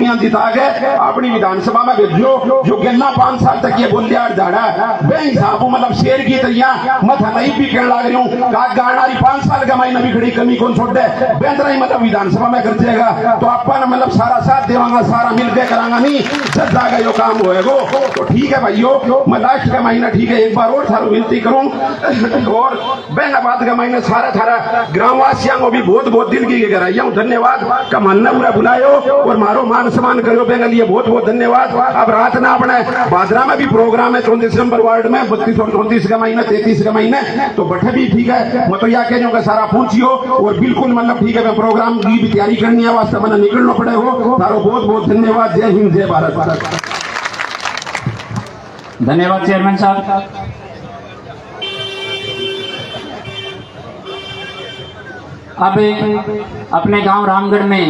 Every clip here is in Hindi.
दुनिया जिता के अपनी विधानसभा में भेजो। जो गन्ना 5 साल तक ये बोलिया झाड़ा बे हिसाब मतलब शेर की तैयार मत नहीं भी कहने लग रही हूँ का गाड़ी 5 साल का महीना भी खड़ी कमी कौन छोड़ दे बेहतर ही मतलब विधानसभा में कर जाएगा तो अपन मतलब सारा साथ देवांगा सारा मिलकर करांगा नहीं जब जाएगा यो काम होएगा। तो ठीक है भाइयों मैं लास्ट का महीना ठीक है एक बार और सारा विनती करूं और बेनाबाद का महीना सारा थारा ग्रामवासियों को भी बहुत बहुत दिल की कराइया हूँ धन्यवाद का मानना पूरा बुलायो और मारो मान सम्मान करो बेंगल लिए बहुत बहुत धन्यवाद। अब रात ना अपने बादरा में भी प्रोग्राम है 34 नंबर वार्ड में 32 और 34 का महीना 33 का महीने तो बठे भी ठीक है मैं तो या कह का सारा पूछियो और बिल्कुल मतलब ठीक है मैं प्रोग्राम की भी तैयारी करनी है वास्ते मैंने निकलना पड़े हो तारो बहुत बहुत धन्यवाद। जय हिंद जय भारत। धन्यवाद चेयरमैन साहब। अब अपने गांव रामगढ़ में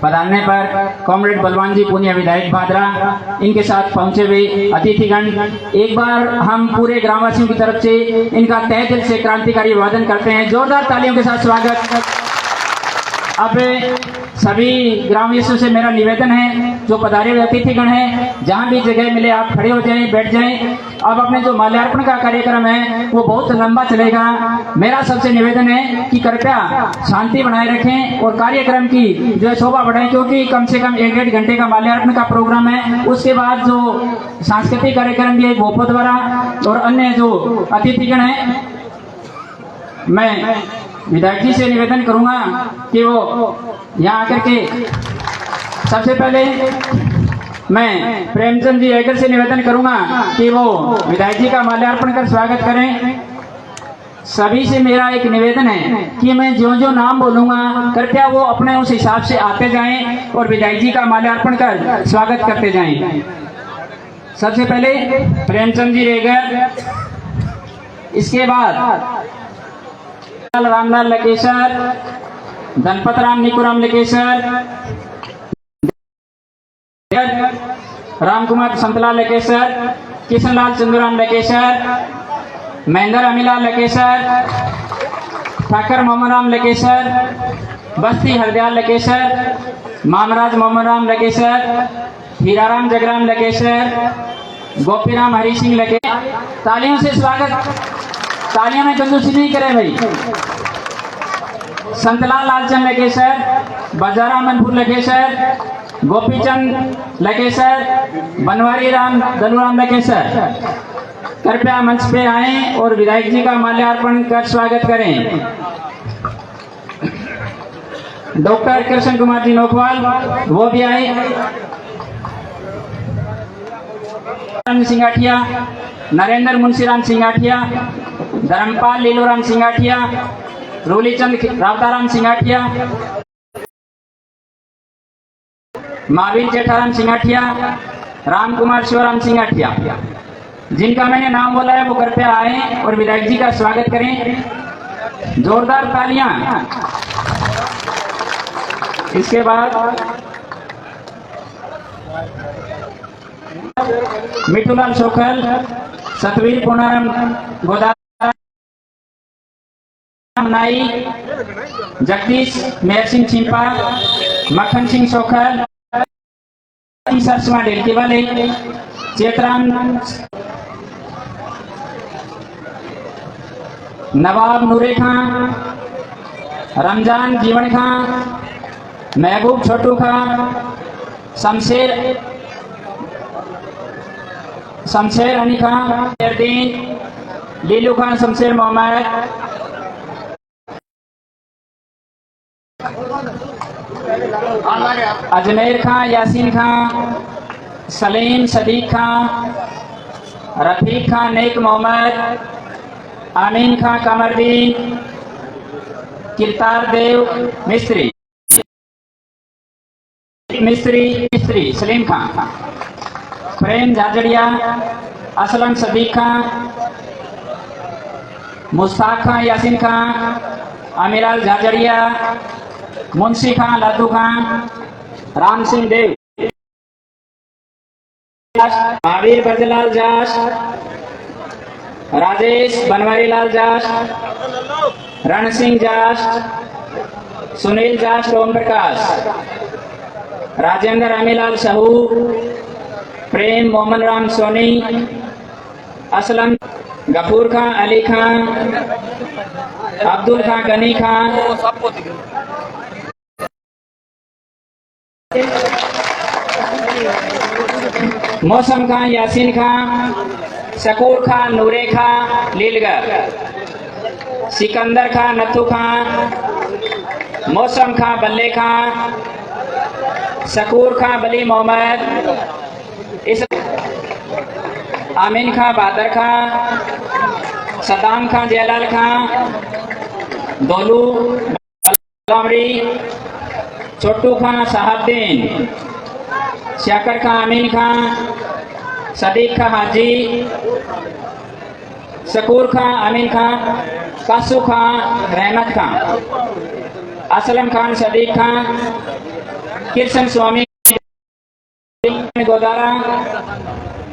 पधारने पर कॉमरेड बलवान जी पुनिया विधायक भादरा इनके साथ पहुंचे हुए अतिथिगण एक बार हम पूरे ग्रामवासियों की तरफ से इनका तहे दिल से क्रांतिकारी अभिवादन करते हैं। जोरदार तालियों के साथ स्वागत। अब सभी ग्रामवासियों से मेरा निवेदन है जो पधारे हुए अतिथिगण हैं जहां भी जगह मिले आप खड़े हो जाएं बैठ जाएं। अब अपने जो माल्यार्पण का कार्यक्रम है वो बहुत लंबा चलेगा। मेरा सबसे निवेदन है कि कृपया शांति बनाए रखें और कार्यक्रम की जो शोभा बढ़ाएं क्योंकि कम से कम 1-1.5 घंटे का माल्यार्पण का प्रोग्राम है। उसके बाद जो सांस्कृतिक कार्यक्रम भी है भोपो द्वारा और अन्य जो अतिथिगण हैं मैं विधायक जी से निवेदन करूंगा कि वो यहाँ आकर के सबसे पहले मैं प्रेमचंद जी ऐगर से निवेदन करूंगा कि वो विधायक जी का माल्यार्पण कर स्वागत करें। सभी से मेरा एक निवेदन है कि मैं जो जो नाम बोलूंगा कृपया वो अपने उस हिसाब से आते जाएं और विधायक जी का माल्यार्पण कर स्वागत करते जाएं। सबसे पहले प्रेमचंद जी रेगर, इसके बाद रामलाल लकेसर, धनपत राम निकुराम लकेसर, रामकुमार संतलाल लकेसर, किशनलाल चंदुराम लकेसर, महेंद्र अमीलाल लकेसर, ठाकर मोहम्मद राम लकेसर, बस्ती हरदयाल लकेसर, मामराज मोहम्मद राम लकेसर, हीराराम जगराम लकेसर, गोपीराम हरि सिंह लकेसर। तालियों से स्वागत। तालियों में कंजूसी नहीं करे भाई। संतलाल लालचंद लकेसर, बाजारा मनपुर लकेसर, गोपीचंद लकेसर, बनवारी राम दलुराम लकेसर कृपया मंच पे आएं और विधायक जी का माल्यार्पण कर स्वागत करें। डॉक्टर कृष्ण कुमार जी नोखवाल वो भी आए। सिंगाठिया, नरेंद्र मुंशीराम सिंगाठिया, धर्मपाल लीलोराम सिंगाठिया, रूलीचंद रावताराम सिंगाठिया, महावीर जेठाराम सिंगाठिया, रामकुमार शिवराम सिंगाठिया। जिनका मैंने नाम बोला है वो कृपया आए और विधायक जी का स्वागत करें। जोरदार तालियां। इसके बाद मिठूलाल सोखल, सतवीर पूनाराम गोदारा नाई, जगदीश मेहर सिंह चिंपा, मक्खन सिंह सोखल, सरसवा डेलकी वाले, चेतराम, नवाब नूरे खां, रमजान जीवन खां, महबूब छोटू खां, शमशेर अली खां, लीलू खान, शमशेर मोहम्मद, अजमेर खां, यासीन खां, सलीम सदीक खां, रफीक खां, नेक मोहम्मद, आमीन खां, कमरदीन, किरतार देव मिस्त्री, सलीम खां, प्रेम झाजड़िया, असलम सदीक खां, मुश्ताक खां, यासीन खां, अमीराल झाजड़िया, मुंशी खां, लादू खां, राम सिंह देव, महावीर बरजलाल जाश, राजेश बनवारी लाल जाश, रण सिंह जाश, सुनील जाश, ओम प्रकाश, राजेंद्र अमीलाल साहू, प्रेम मोहम्मद राम सोनी, असलम गफूर खां, अली खां, अब्दुल खां, गनी खां, मौसम खां, यासीन खां, शकूर खां, नूरे खां, लीलगर, सिकंदर खां, नथू खां, मौसम खां, बल्ले खां, शकूर खां, बली मोहम्मद, इस आमीन खां, बहादुर खां, सदाम खां, जयलाल खां, दोलू लामरी, छोटू खां, शहाबुद्दीन, शाकर खां, अमीन खां, सदीक खां, हाजी, शकूर खां, अमीन खां, कासू खां, रहमत खां, असलम खान, सदीक खां, कृष्ण स्वामी गोदारा,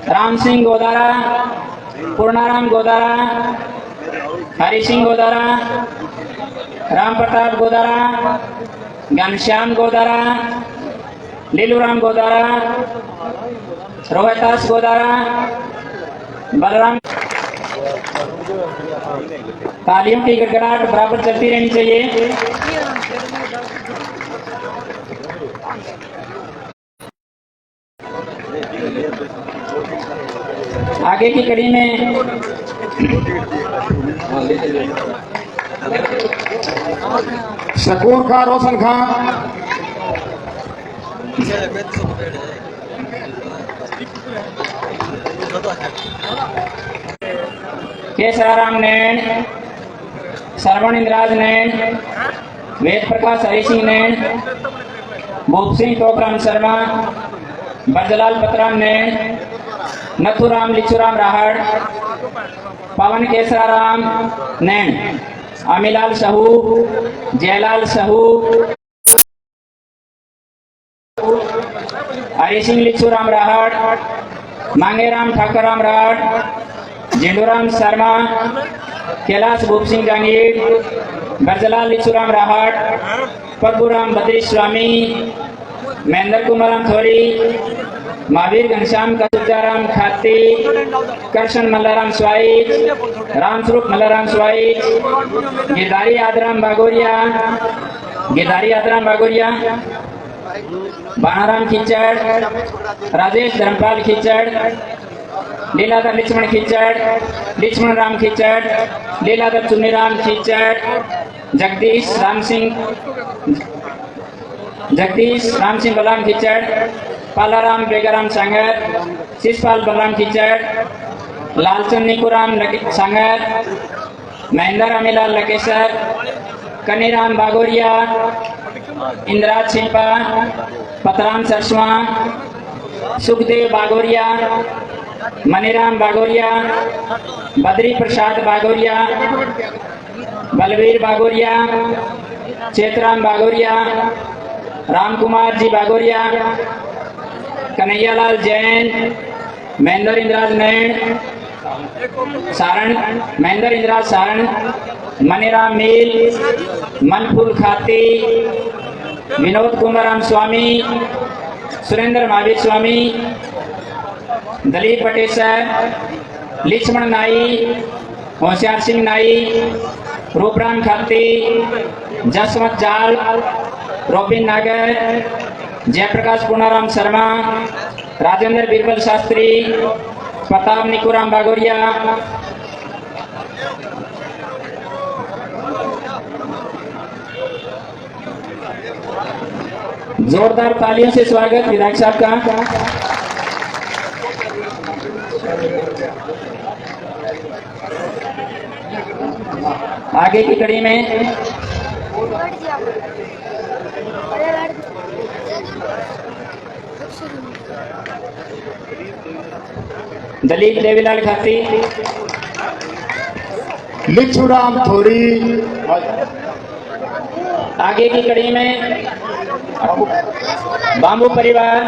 राम सिंह गोदारा, पूर्णाराम गोदारा, हरि सिंह गोदारा, राम प्रताप गोदारा, घनश्याम गोदारा, लीलूराम गोदारा, रोहितास गोदारा, बलराम। तालियों की गड़गड़ाहट बराबर चलती रहनी चाहिए। आगे की कड़ी में शकूर खां, रोशन खां, केसराराम नैन, श्रवण इंद्राज नैन, वेद प्रकाश हरि सिंह नैन, भूप सिंह टोकराम शर्मा, बरजलाल पतराम नैन, नथुराम लिचुराम राहड़, पवन केसराराम नैन, अमीलाल साहू, जयलाल साहू, हरि सिंह लिचुराम राहड़, मांगेराम ठाकराम राहड़, झिंडूराम शर्मा, कैलाश भूप सिंह जांगीर, बरजलाल लिचुराम राहड़, प्रभुराम बद्री स्वामी, महेंद्र कुमाराम थोरी, महावीर घनश्याम कसूजाराम खाती, कृष्ण मल्लाराम स्वाइच, रामस्वरूप मल्लाराम स्वाइच, गिरधारी आदराम बागोरिया, गिरधारी आदराम बागोरिया, बाणाराम खिचड़, राजेश धर्मपाल खिचड़, लीलाधर लक्ष्मण खिचड़, लक्ष्मण राम खिचड़, लीलाधर चुन्नीराम खिचड़, जगदीश राम सिंह बलराम खिचड़, पालाराम बेगाराम सांगर, शिषपाल बलराम खिचड़, लालचंद निकुराम सांगर, महेंद्र अमीलाल लकेसर, कनीराम बागोरिया, इंद्राज छिंपा, पतराम सरस्वा, सुखदेव बागोरिया, मनीराम बागोरिया, बद्री प्रसाद बागोरिया, बलवीर बागोरिया, चेतराम बागोरिया, राम कुमार जी बागोरिया, कन्हैयालाल जैन, महेंद्र इंद्राज नैन, महेंद्र इंद्राज सारण, मनीराम मील, मनफूल खाती, विनोद कुमाराम स्वामी, सुरेंद्र महावीर स्वामी, दलीप पटेसर, लक्ष्मण नाई, होशियार सिंह नाई, रूपराम खाती, जसवंत जाल, रोबिन नागर, जयप्रकाश पूर्णाराम शर्मा, राजेंद्र बीरबल शास्त्री, प्रताप निकुराम बागोरिया, जोरदार तालियों से स्वागत विधायक साहब का। आगे की कड़ी में दलीप देवीलाल खाती, लिचुराम थोरी, आगे की कड़ी में बांबू परिवार,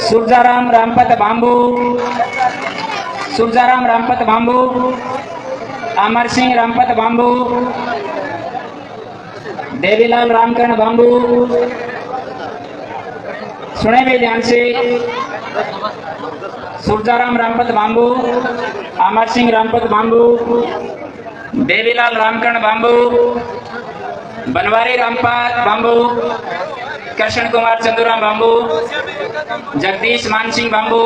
सुरजाराम रामपत बांबू, सुरजाराम रामपत बांबू, अमर सिंह रामपत बांबू, देवीलाल रामकरण बांबू, सुने में ध्यान से। सुरजाराम रामपत बांबू, अमर सिंह रामपत बांबू, देवीलाल रामकरण बांबू, बनवारी रामपत बांबू, कृष्ण कुमार चंदूराम बांबू, जगदीश मान सिंह बांबू,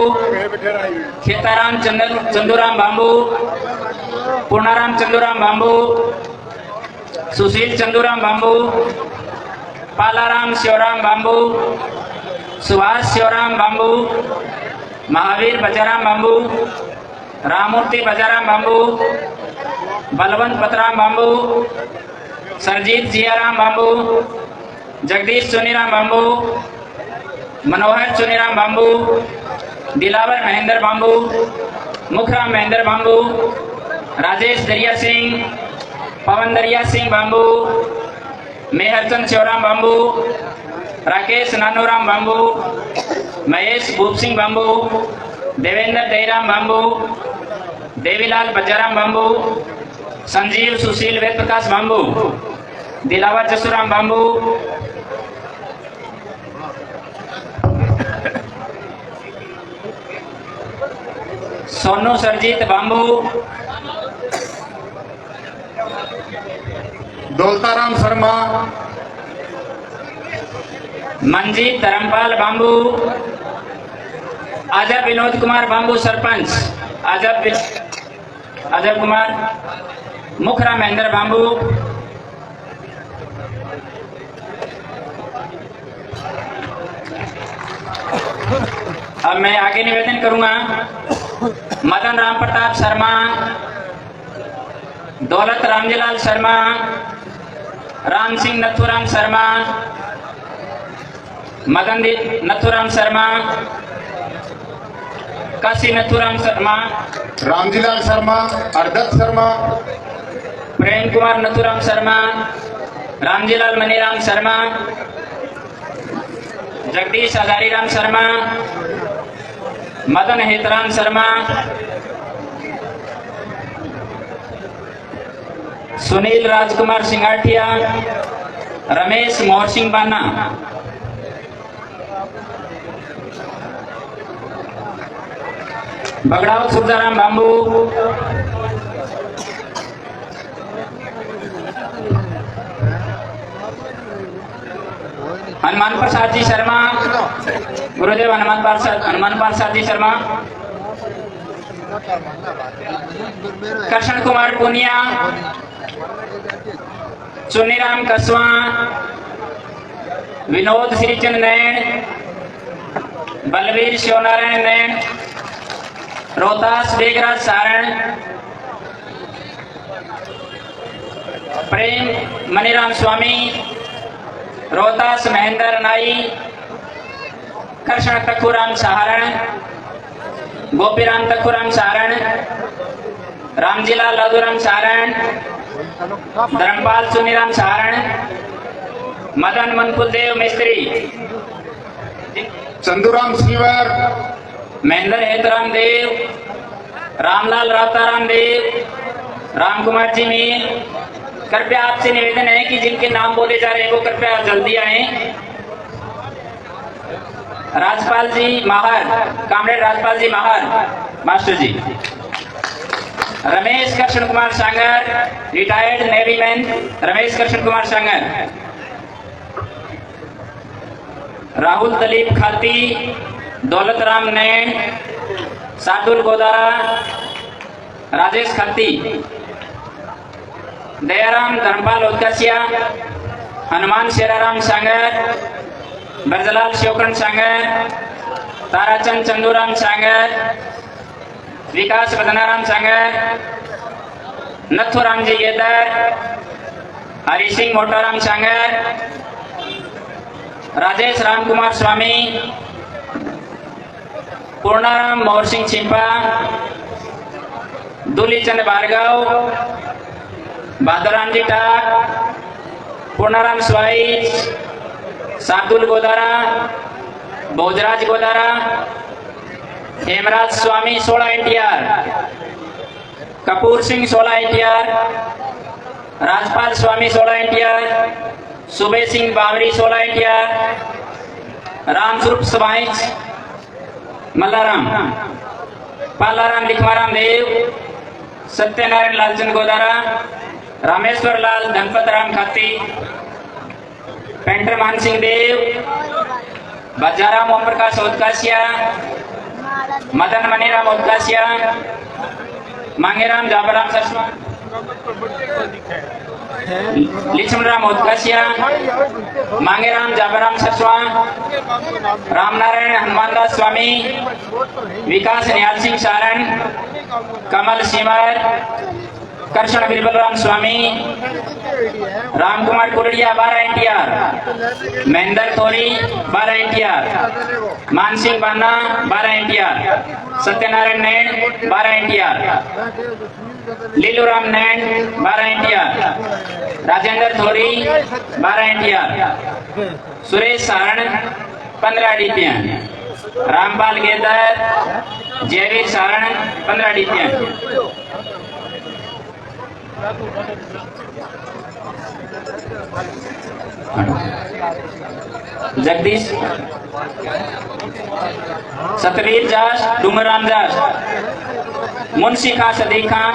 खेताराम चंदूराम बांबू, पूर्णाराम चंदूराम बांबू, सुशील चंदूराम बांबू, पालाराम शिवराम बांबू, सुभाष शिवराम बांबू, महावीर बजाराम बांबू, रामूर्ति बजाराम बांबू, बलवंत पतराम बांबू, सरजीत जियाराम बांबू, जगदीश चुनीराम बांबू, मनोहर चुनीराम बांबू, दिलावर महेंद्र बांबू, मुखराम महेंद्र बांबू, राजेश दरिया सिंह, पवन दरिया सिंह बांबू, मेहरचंद शिवराम बांबू, राकेश नानूराम बांबू, महेश भूप सिंह बांबू, देवेंद्र दहीराम बांबू, देवीलाल बजाराम बांबू, संजीव सुशील वेद प्रकाश बांबू, दिलावर जसुराम बांबू, सोनू सरजीत बांबू, दौलताराम शर्मा, मंजीत धर्मपाल बांबू, अजय विनोद कुमार बांबू सरपंच, अजय कुमार, मुखराम महेंद्र बांबू, अब मैं आगे निवेदन करूंगा। मदन राम प्रताप शर्मा, दौलत रामजीलाल शर्मा, राम सिंह नथुराम शर्मा, मदन नथुराम शर्मा, काशी नथुराम शर्मा, रामजीलाल शर्मा, अरदत्त शर्मा, प्रेम कुमार नथुराम शर्मा, रामजीलाल मनीराम शर्मा, जगदीश हजारीराम शर्मा, मदन हेतराम शर्मा, सुनील राजकुमार सिंगाठिया, रमेश मोहर सिंह बाना, बगड़ावत सुरजाराम बांबू, हनुमान प्रसाद जी शर्मा, गुरुदेव हनुमान प्रसाद जी शर्मा, कृष्ण कुमार पुनिया, चुन्नीराम कसवा, विनोद श्रीचंद नैन, बलवीर शिवनारायण नैन, रोहतास बेगराज सारण, प्रेम मनीराम स्वामी, रोहतास महेंद्र नाई, कृष्ण तखुराम सहारण, गोपीराम तखुराम सारण, रामजीलाल लादूराम सारण, धर्मपाल चुनीराम सारण, मदन मनकुलदेव मिस्त्री, चंदूराम सिल्वर, महेंद्र हेतराम देव, रामलाल राताराम देव, राम कुमार जी मीर। कृपया आपसे निवेदन है कि जिनके नाम बोले जा रहे हैं वो कृपया जल्दी आए। Rajpal ji Mahar, comrade Rajpal ji Mahar master ji. Ramesh Krishna Kumar Sangar, retired navy man Ramesh Krishna Kumar Sangar. Rahul Dalip Khati, Daulat Ram Nain, Sadul Godara, Rajesh Khati, Dayaram Dharampal Utkarshiya, Hanuman Sheraram Sangar, Brajlal Shivkaran Sangar, Tarachand Chanduram Sangar, Vikas Badnaram Sangar, Nathuram ji Gedar, Hari Singh Motaram Sangar, Rajesh Ram Kumar Swami, Purnaram Mohar Singh Chhimpa, Dulichand Bhargava, बहादुराम जी टाक, पूर्णाराम स्वाई, सादुल गोदारा, भोजराज गोदारा, हेमराज स्वामी 16 एनटीआर, कपूर सिंह 16 एनटीआर, राजपाल स्वामी 16 एनटीआर, सुबह सिंह बावरी 16 एटीआर, रामस्वरूप सवाइच मल्लाराम, पालाराम लिखमाराम देव, सत्यनारायण लालचंद गोदारा, रामेश्वर लाल धनपत राम खाती, पेंटर मान सिंह देव, बजाराम ओम प्रकाश ओदकासिया, मदन मनीराम ओदकासिया, मांगेराम जाबराम सचवा, लिचमराम ओदकासिया, मांगेराम जाबराम सचवा, रामनारायण हनुमानदास स्वामी, विकास निहाल सिंह सारण, कमल सिमर, कृष्ण बिरबलराम स्वामी, रामकुमार कुरड़िया 12 एटीआर, महेंद्र थोरी 12 एटीआर, मानसिंह बान्ना 12 एटीआर, सत्यनारायण नैन 12 एटीआर, लीलूराम नैन 12 ATR, Rajendra Thori 12 ATR, Suresh Saran 15 DPM, Rampal Gedar, Jaiveer Saran 15 DPM. Jagdish Satveer Jas, Dumram जास, मुंशी खां सदीक खां,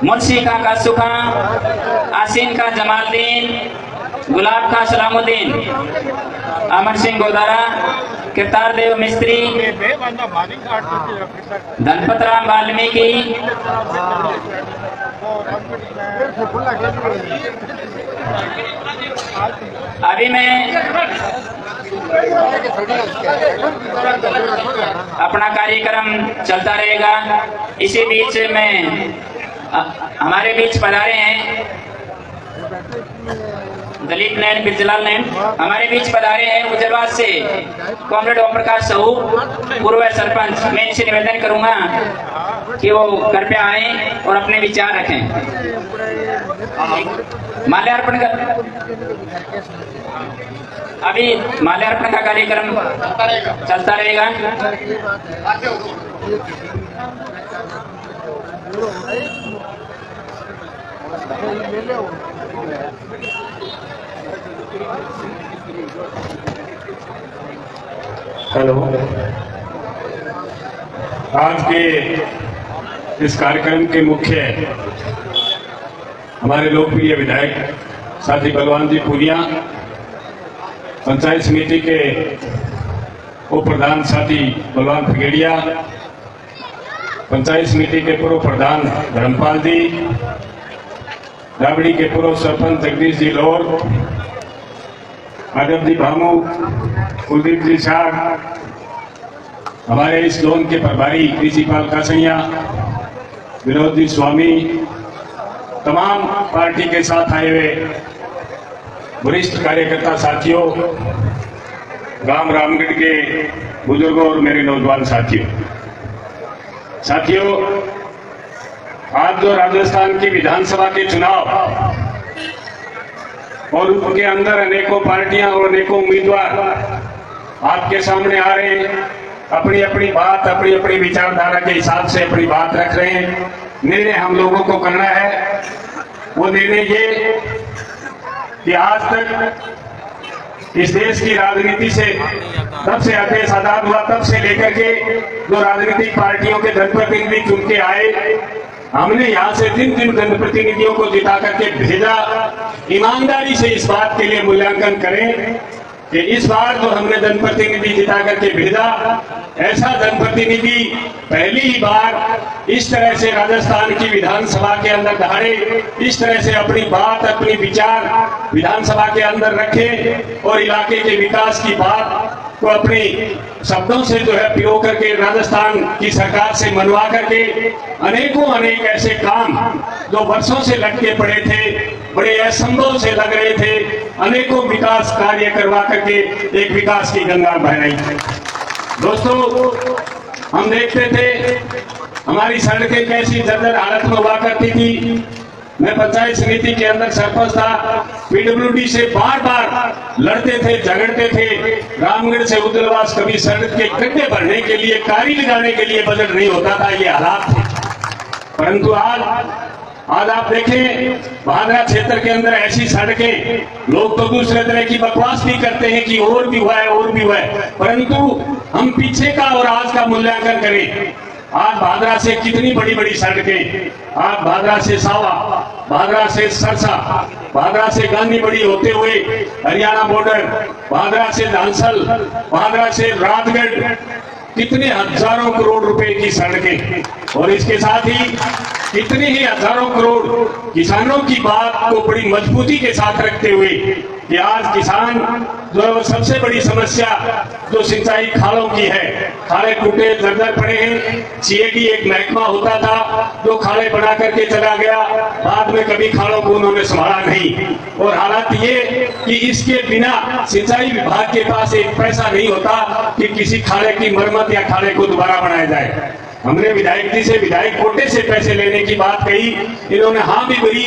मुंशी खां कासू खां, आसीन खां जमालुद्दीन, गुलाब खां सलामुद्दीन, अमर सिंह गोदारा, किरतार देव मिस्त्री, धनपत राम वाल्मीकि, अभी मैं अपना कार्यक्रम चलता रहेगा। इसी बीच में हमारे बीच पधारे हैं दलीप नैन, बिरजलाल नैन हमारे बीच पधारे हैं गुजरात से कॉमरेड ओम प्रकाश साहू, पूर्व सरपंच। मैं इनसे निवेदन करूंगा कि वो कृपया आए और अपने विचार रखें। माल्यार्पण का अभी माल्यार्पण का कार्यक्रम चलता रहेगा। हेलो, आज के इस कार्यक्रम के मुख्य हमारे लोकप्रिय विधायक साथी बलवान जी पुनिया, पंचायत समिति के उप प्रधान साथी बलवान फगेड़िया, पंचायत समिति के पूर्व प्रधान धर्मपाल जी, राबड़ी के पूर्व सरपंच जगदीश जी लोर, माधव जी भामू, कुलदीप जी शाह, हमारे इस जोन के प्रभारी प्रिंसिपाल कासनिया, विनोद जी स्वामी, तमाम पार्टी के साथ आए हुए वरिष्ठ कार्यकर्ता साथियों, गांव रामगढ़ के बुजुर्गों और मेरे नौजवान साथियों, आज जो राजस्थान की विधानसभा के चुनाव और उनके अंदर अनेकों पार्टियां और अनेकों उम्मीदवार आपके सामने आ रहे हैं, अपनी अपनी बात, अपनी अपनी विचारधारा के हिसाब से अपनी बात रख रहे हैं। निर्णय हम लोगों को करना है। वो निर्णय ये कि आज तक इस देश की राजनीति से तब से अदेश आजाद हुआ, तब से लेकर के जो राजनीतिक पार्टियों के जनप्रतिनिधि चुन के आए, हमने यहाँ से जिन जिन जनप्रतिनिधियों को जिता करके भेजा, ईमानदारी से इस बात के लिए मूल्यांकन करें कि इस बार जो हमने जनप्रतिनिधि जिता करके भेजा, ऐसा जनप्रतिनिधि पहली ही बार इस तरह से राजस्थान की विधानसभा के अंदर धारे, इस तरह से अपनी बात, अपनी विचार विधानसभा के अंदर रखे और इलाके के विकास की बात को अपने शब्दों से जो है पिरो करके राजस्थान की सरकार से मनवा करके अनेक ऐसे काम जो वर्षों से लटके पड़े थे, बड़े असंभव से लग रहे थे, अनेकों विकास कार्य करवा करके एक विकास की गंगा बहराई। दोस्तों, हम देखते थे हमारी सड़कें कैसी जर्जर हालत में हुआ करती थी। मैं पंचायत समिति के अंदर सरपंच था, पीडब्ल्यूडी से बार बार लड़ते थे, झगड़ते थे। रामगढ़ से उदलवास कभी सड़क के गड्ढे भरने के लिए, कारी लगाने के लिए बजट नहीं होता था। ये हालात थे। परंतु आज आप देखें भादरा क्षेत्र के अंदर ऐसी सड़कें, लोग तो दूसरे तरह की बकवास भी करते हैं कि और भी हुआ है और भी हुआ है, परंतु हम पीछे का और आज का मूल्यांकन करें। आज भादरा से कितनी बड़ी बड़ी सड़कें, आज भादरा से सावा, भादरा से सरसा, भादरा से गांधी बड़ी होते हुए हरियाणा बॉर्डर, भादरा से धांसल, भादरा से राजगढ़, कितने हजारों करोड़ रुपए की सड़कें, और इसके साथ ही कितने ही हजारों करोड़ किसानों की बात को बड़ी मजबूती के साथ रखते हुए कि आज किसान जो सबसे बड़ी समस्या जो सिंचाई खालों की है, खाले टूटे दरदर पड़े हैं। सीएडी एक महकमा होता था जो खाले बना करके चला गया, बाद में कभी खालों को उन्होंने संभाला नहीं, और हालात ये कि इसके बिना सिंचाई विभाग के पास एक पैसा नहीं होता कि किसी खाले की मरम्मत या खाले को दोबारा बनाया जाए। हमने विधायक जी से विधायक कोटे से पैसे लेने की बात कही, इन्होंने हाँ भी भरी,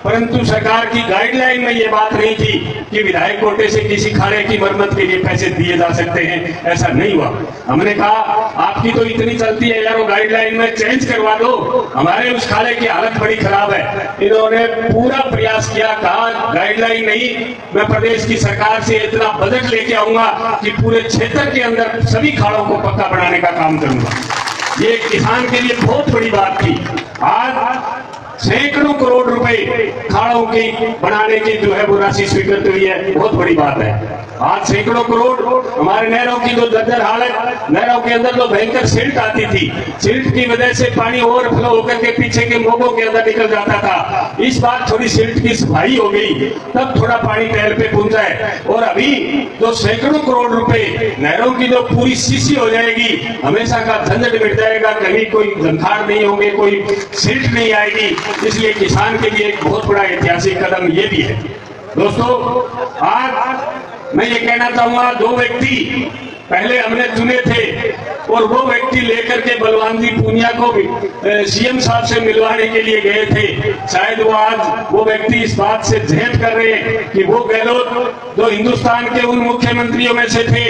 परंतु सरकार की गाइडलाइन में ये बात नहीं थी कि विधायक कोटे से किसी खाले की मरम्मत के लिए पैसे दिए जा सकते हैं, ऐसा नहीं हुआ। हमने कहा आपकी तो इतनी चलती है यार, वो गाइडलाइन में चेंज करवा दो, हमारे उस खाले की हालत बड़ी खराब है। इन्होंने पूरा प्रयास किया, कहा गाइडलाइन नहीं, मैं प्रदेश की सरकार से इतना बजट लेके आऊंगा कि पूरे क्षेत्र के अंदर सभी खालों को पक्का बनाने का काम करूंगा। ये किसान के लिए बहुत बड़ी बात थी। आज सैकड़ों करोड़ रुपए खाड़ों की बनाने की जो है वो राशि स्वीकृत हुई है, बहुत बड़ी बात है। आज सैकड़ों करोड़, हमारे नहरों की जो जर्जर हालत, नहरों के अंदर जो भयंकर सिल्ट आती थी, सिल्ट की वजह से पानी ओवरफ्लो होकर के पीछे के मोगों के अंदर निकल जाता था। इस बार थोड़ी सिल्ट की सफाई हो गई, तब थोड़ा पानी टहल पे पहुंचा है, और अभी जो सैकड़ों करोड़ रुपए नहरों की जो पूरी सीसी हो जाएगी, हमेशा का झंझट मिट जाएगा, कहीं कोई झंखाड़ नहीं होंगे, कोई सिल्ट नहीं आएगी। इसलिए किसान के लिए एक बहुत बड़ा ऐतिहासिक कदम ये भी है। दोस्तों, आज मैं ये कहना चाहूंगा, दो व्यक्ति पहले हमने चुने थे और वो व्यक्ति लेकर के बलवान जी पूनिया को भी सीएम साहब से मिलवाने के लिए गए थे। शायद वो आज वो व्यक्ति इस बात से झेप कर रहे हैं कि वो गहलोत जो हिंदुस्तान के उन मुख्यमंत्रियों में से थे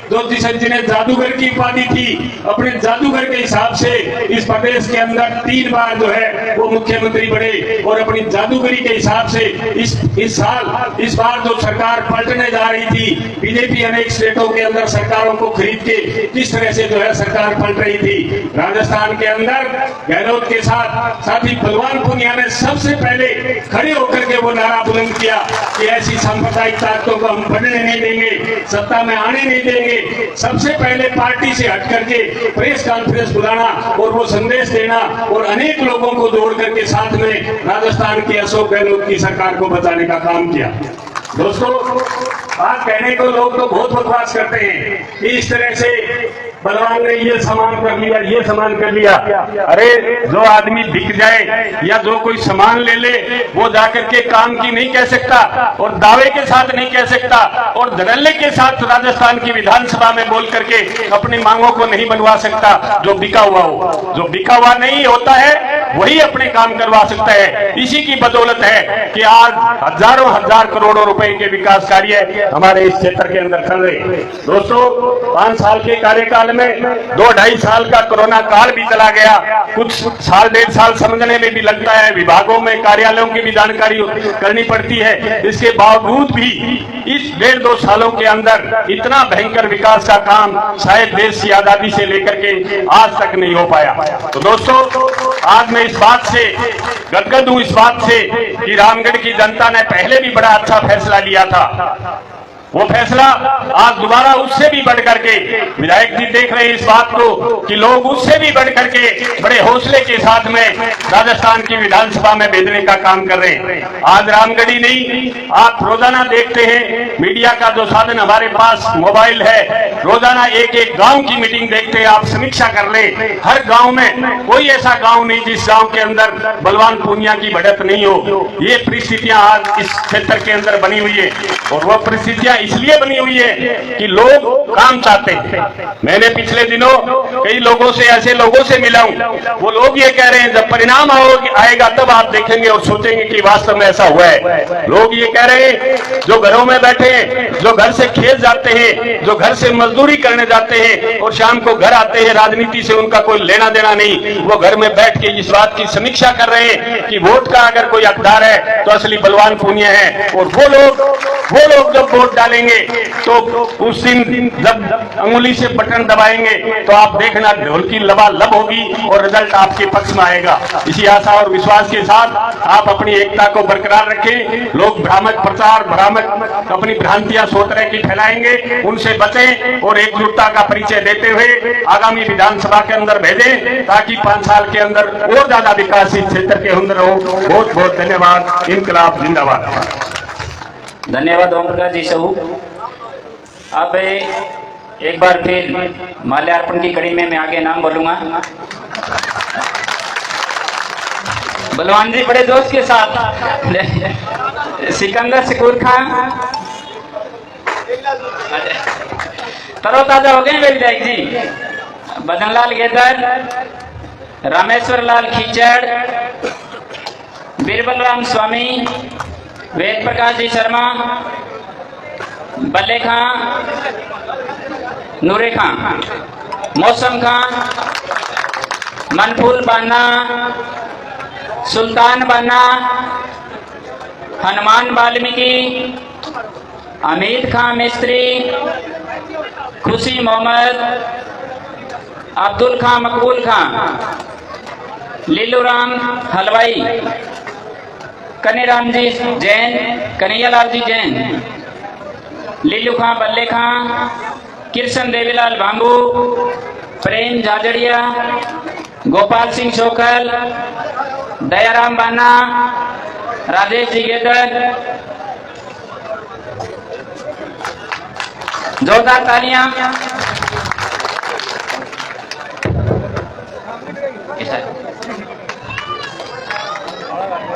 जो जिन्हें जादूगर की उपाधि थी, अपने जादूगर के हिसाब से इस प्रदेश के अंदर 3 बार जो है वो मुख्यमंत्री बने, और अपनी जादूगरी के हिसाब से इस बार जो सरकार पलटने जा रही थी, बीजेपी अनेक स्टेटों के अंदर सरकारों को खरीद के किस तरह से जो है सरकार पलट रही थी, राजस्थान के अंदर गहलोत के साथ ही बलवान पूनिया ने सबसे पहले खड़े होकर के वो नारा बुलंद किया कि ऐसी सांप्रदायिक ताकतों को हम बढ़ने नहीं देंगे, सत्ता में आने नहीं देंगे। सबसे पहले पार्टी से हट करके प्रेस कॉन्फ्रेंस बुलाना और वो संदेश देना और अनेक लोगों को जोड़ करके साथ में राजस्थान की अशोक गहलोत की सरकार को बचाने का काम किया। दोस्तों, बात कहने को लोग तो बहुत बकवास करते हैं कि इस तरह से बलवान ने ये सामान कर लिया, ये सामान कर लिया। अरे जो आदमी बिक जाए या जो कोई सामान ले ले वो जाकर के काम की नहीं कह सकता और दावे के साथ नहीं कह सकता और धड़ल्ले के साथ राजस्थान की विधानसभा में बोल करके अपनी मांगों को नहीं बनवा सकता। जो बिका हुआ हो, जो बिका हुआ नहीं होता है वही अपने काम करवा सकता है। इसी की बदौलत है कि आज हजारों हजार करोड़ों रुपए के विकास कार्य हमारे इस क्षेत्र के अंदर चल रहे। दोस्तों, 5 साल के कार्यकाल में 2-2.5 साल का कोरोना काल भी चला गया, कुछ साल 1.5 साल समझने में भी लगता है, विभागों में कार्यालयों की भी जानकारी करनी पड़ती है। इसके बावजूद भी इस 1.5-2 सालों के अंदर इतना भयंकर विकास का काम शायद देश की आजादी से लेकर के आज तक नहीं हो पाया। तो दोस्तों, आज मैं इस बात से गदगद हूं, इस बात से कि रामगढ़ की जनता ने पहले भी बड़ा अच्छा फैसला लिया था। वो फैसला आज दोबारा उससे भी बढ़ करके विधायक जी देख रहे हैं इस बात को कि लोग उससे भी बढ़ करके बड़े हौसले के साथ में राजस्थान की विधानसभा में भेजने का काम कर रहे हैं। आज रामगढ़ी नहीं, आप रोजाना देखते हैं मीडिया का जो साधन हमारे पास मोबाइल है, रोजाना एक गांव की मीटिंग देखते हैं। आप समीक्षा कर ले, हर गांव में कोई ऐसा गांव नहीं जिस गांव के अंदर बलवान पूनिया की बढ़त नहीं हो। ये परिस्थितियां आज इस क्षेत्र के अंदर बनी हुई है और वह परिस्थितियां इसलिए बनी हुई है कि लोग काम चाहते हैं। मैंने पिछले दिनों कई लोगों से, ऐसे लोगों से मिला हूं, वो लोग ये कह रहे हैं जब परिणाम आएगा तब आप देखेंगे और सोचेंगे कि वास्तव में ऐसा हुआ है। लोग ये कह रहे हैं जो घरों में बैठे हैं, जो घर से खेत जाते हैं, जो घर से मजदूरी करने जाते हैं और शाम को घर आते हैं, राजनीति से उनका कोई लेना देना नहीं, वो घर में बैठ के इस बात की समीक्षा कर रहे हैं कि वोट का अगर कोई हकदार है तो असली बलवान पूनिया है। और वो लोग जब वोट डालेंगे तो उस दिन जब अंगुली से बटन दबाएंगे तो आप देखना ढोल की लबालब होगी और रिजल्ट आपके पक्ष में आएगा। इसी आशा और विश्वास के साथ आप अपनी एकता को बरकरार रखें। लोग भ्रामक प्रचार, भ्रामक अपनी भ्रांतियां सोच रहे की फैलाएंगे, उनसे बचें और एकजुटता का परिचय देते हुए आगामी विधानसभा के अंदर भेजें ताकि 5 साल के अंदर और ज्यादा विकास इस क्षेत्र के अंदर हो। बहुत बहुत धन्यवाद। इनकलाब जिंदाबाद। धन्यवाद ओम प्रकाश जी सहू। अब एक बार फिर माल्यार्पण की कड़ी में मैं आगे नाम बोलूंगा। बलवान जी बड़े जोश के साथ सिकंदर शकूर खान तरोताजा हो गए मेरे विधायक जी, बदनलाल गेदर, रामेश्वर लाल खीचड़, बीरबल राम स्वामी, वेद प्रकाश जी शर्मा, बल्ले खां, नूरे खां, मौसम खां, मनफूल बाना, सुल्तान बाना, हनुमान वाल्मीकि, अमीर खां मिस्त्री, खुशी मोहम्मद, अब्दुल खां मकबूल खां, लीलू राम हलवाई, कन्हैयालाल जी जैन, कन्हैयालाल जी जैन, लीलू खां बल्ले खां, कृष्ण देवीलाल बांबू, प्रेम जाजड़िया, गोपाल सिंह शोकल, दयाराम बाना, राजेश जी गेदर। जोरदार तालियां।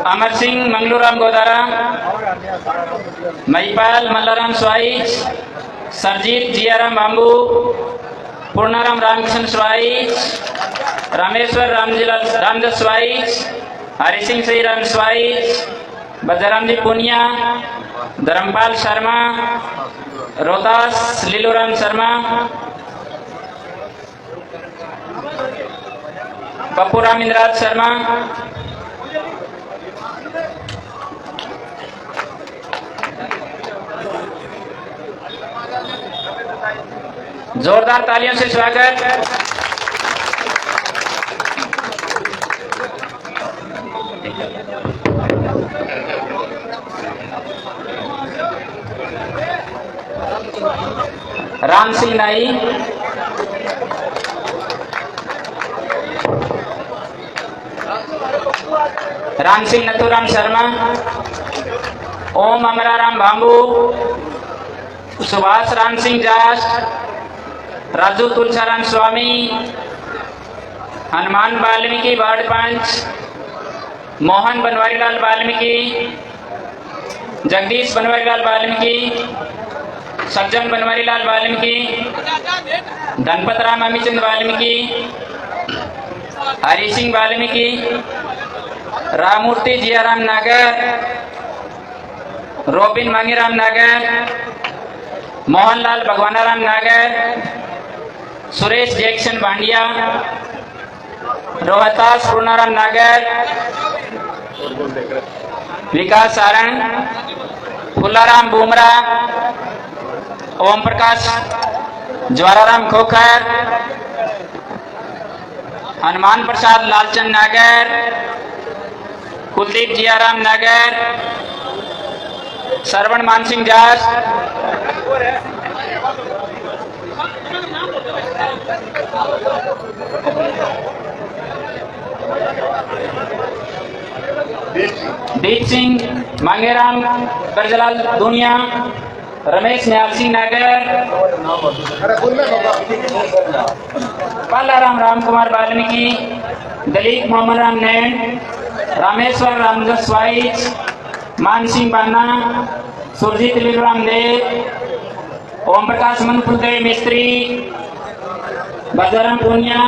अमर सिंह मंगलूराम गोदारा, महिपाल मल्लाराम स्वाइच, सरजीत जियाराम बांबू, पूर्णाराम रामकृष्ण स्वाइच, रामेश्वर रामदास स्वाइच, हरि सिंह श्रीराम स्वाइच, बजराम जी पुनिया, धर्मपाल शर्मा, रोहतास लीलूराम शर्मा, पप्पूराम इंद्राज शर्मा, जोरदार तालियों से स्वागत। राम सिंह नाई, राम सिंह नथुराम शर्मा, ओम अमराराम बांबू, सुभाष राम सिंह जास, राजू तुलसाराम स्वामी, हनुमान वाल्मीकि वार्ड पंच, मोहन बनवारीलाल वाल्मीकि, जगदीश बनवारीलाल वाल्मीकि, सज्जन बनवारीलाल वाल्मीकि, धनपत राम अमीचंद वाल्मीकि, हरि सिंह वाल्मीकि, रामूर्ति जियाराम नागर, रोबिन मांगीराम नागर, मोहनलाल भगवानाराम नागर, सुरेश जैक्सन भांडिया, रोहतास पूर्णाराम नागर, विकास सारण, फुल्लाराम बुमरा, ओम प्रकाश ज्वाराराम खोखर, हनुमान प्रसाद लालचंद नागर, कुलदीप जियाराम नागर, श्रवण मानसिंह जास, दीप सिंह मांगेराम करजलाल दुनिया, रमेश न्याल सिंह नागर, पालाराम राम कुमार वाल्मीकि, दलीप मोहम्मद राम नैन, रामेश्वर रामदास स्वाइच, मान सिंह बाना, सुरजीत लीलराम देव, ओम प्रकाश मनपुरदेव मिस्त्री, बजरंग पुनिया,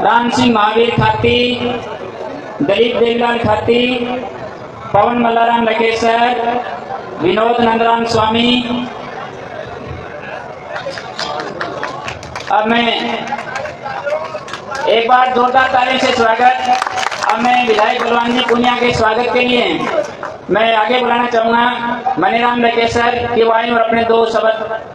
राम सिंह महावीर खाती, दलीप देवीलाल खाती, पवन मल्लाराम लकेसर, विनोद नंदराम स्वामी। अब मैं एक बार जोरदार तालियों से स्वागत। अब मैं विधायक बलवान जी पुनिया के स्वागत के लिए मैं आगे बुलाना चाहूंगा मनीराम लकेसर की वाणी और अपने 2 शब्द।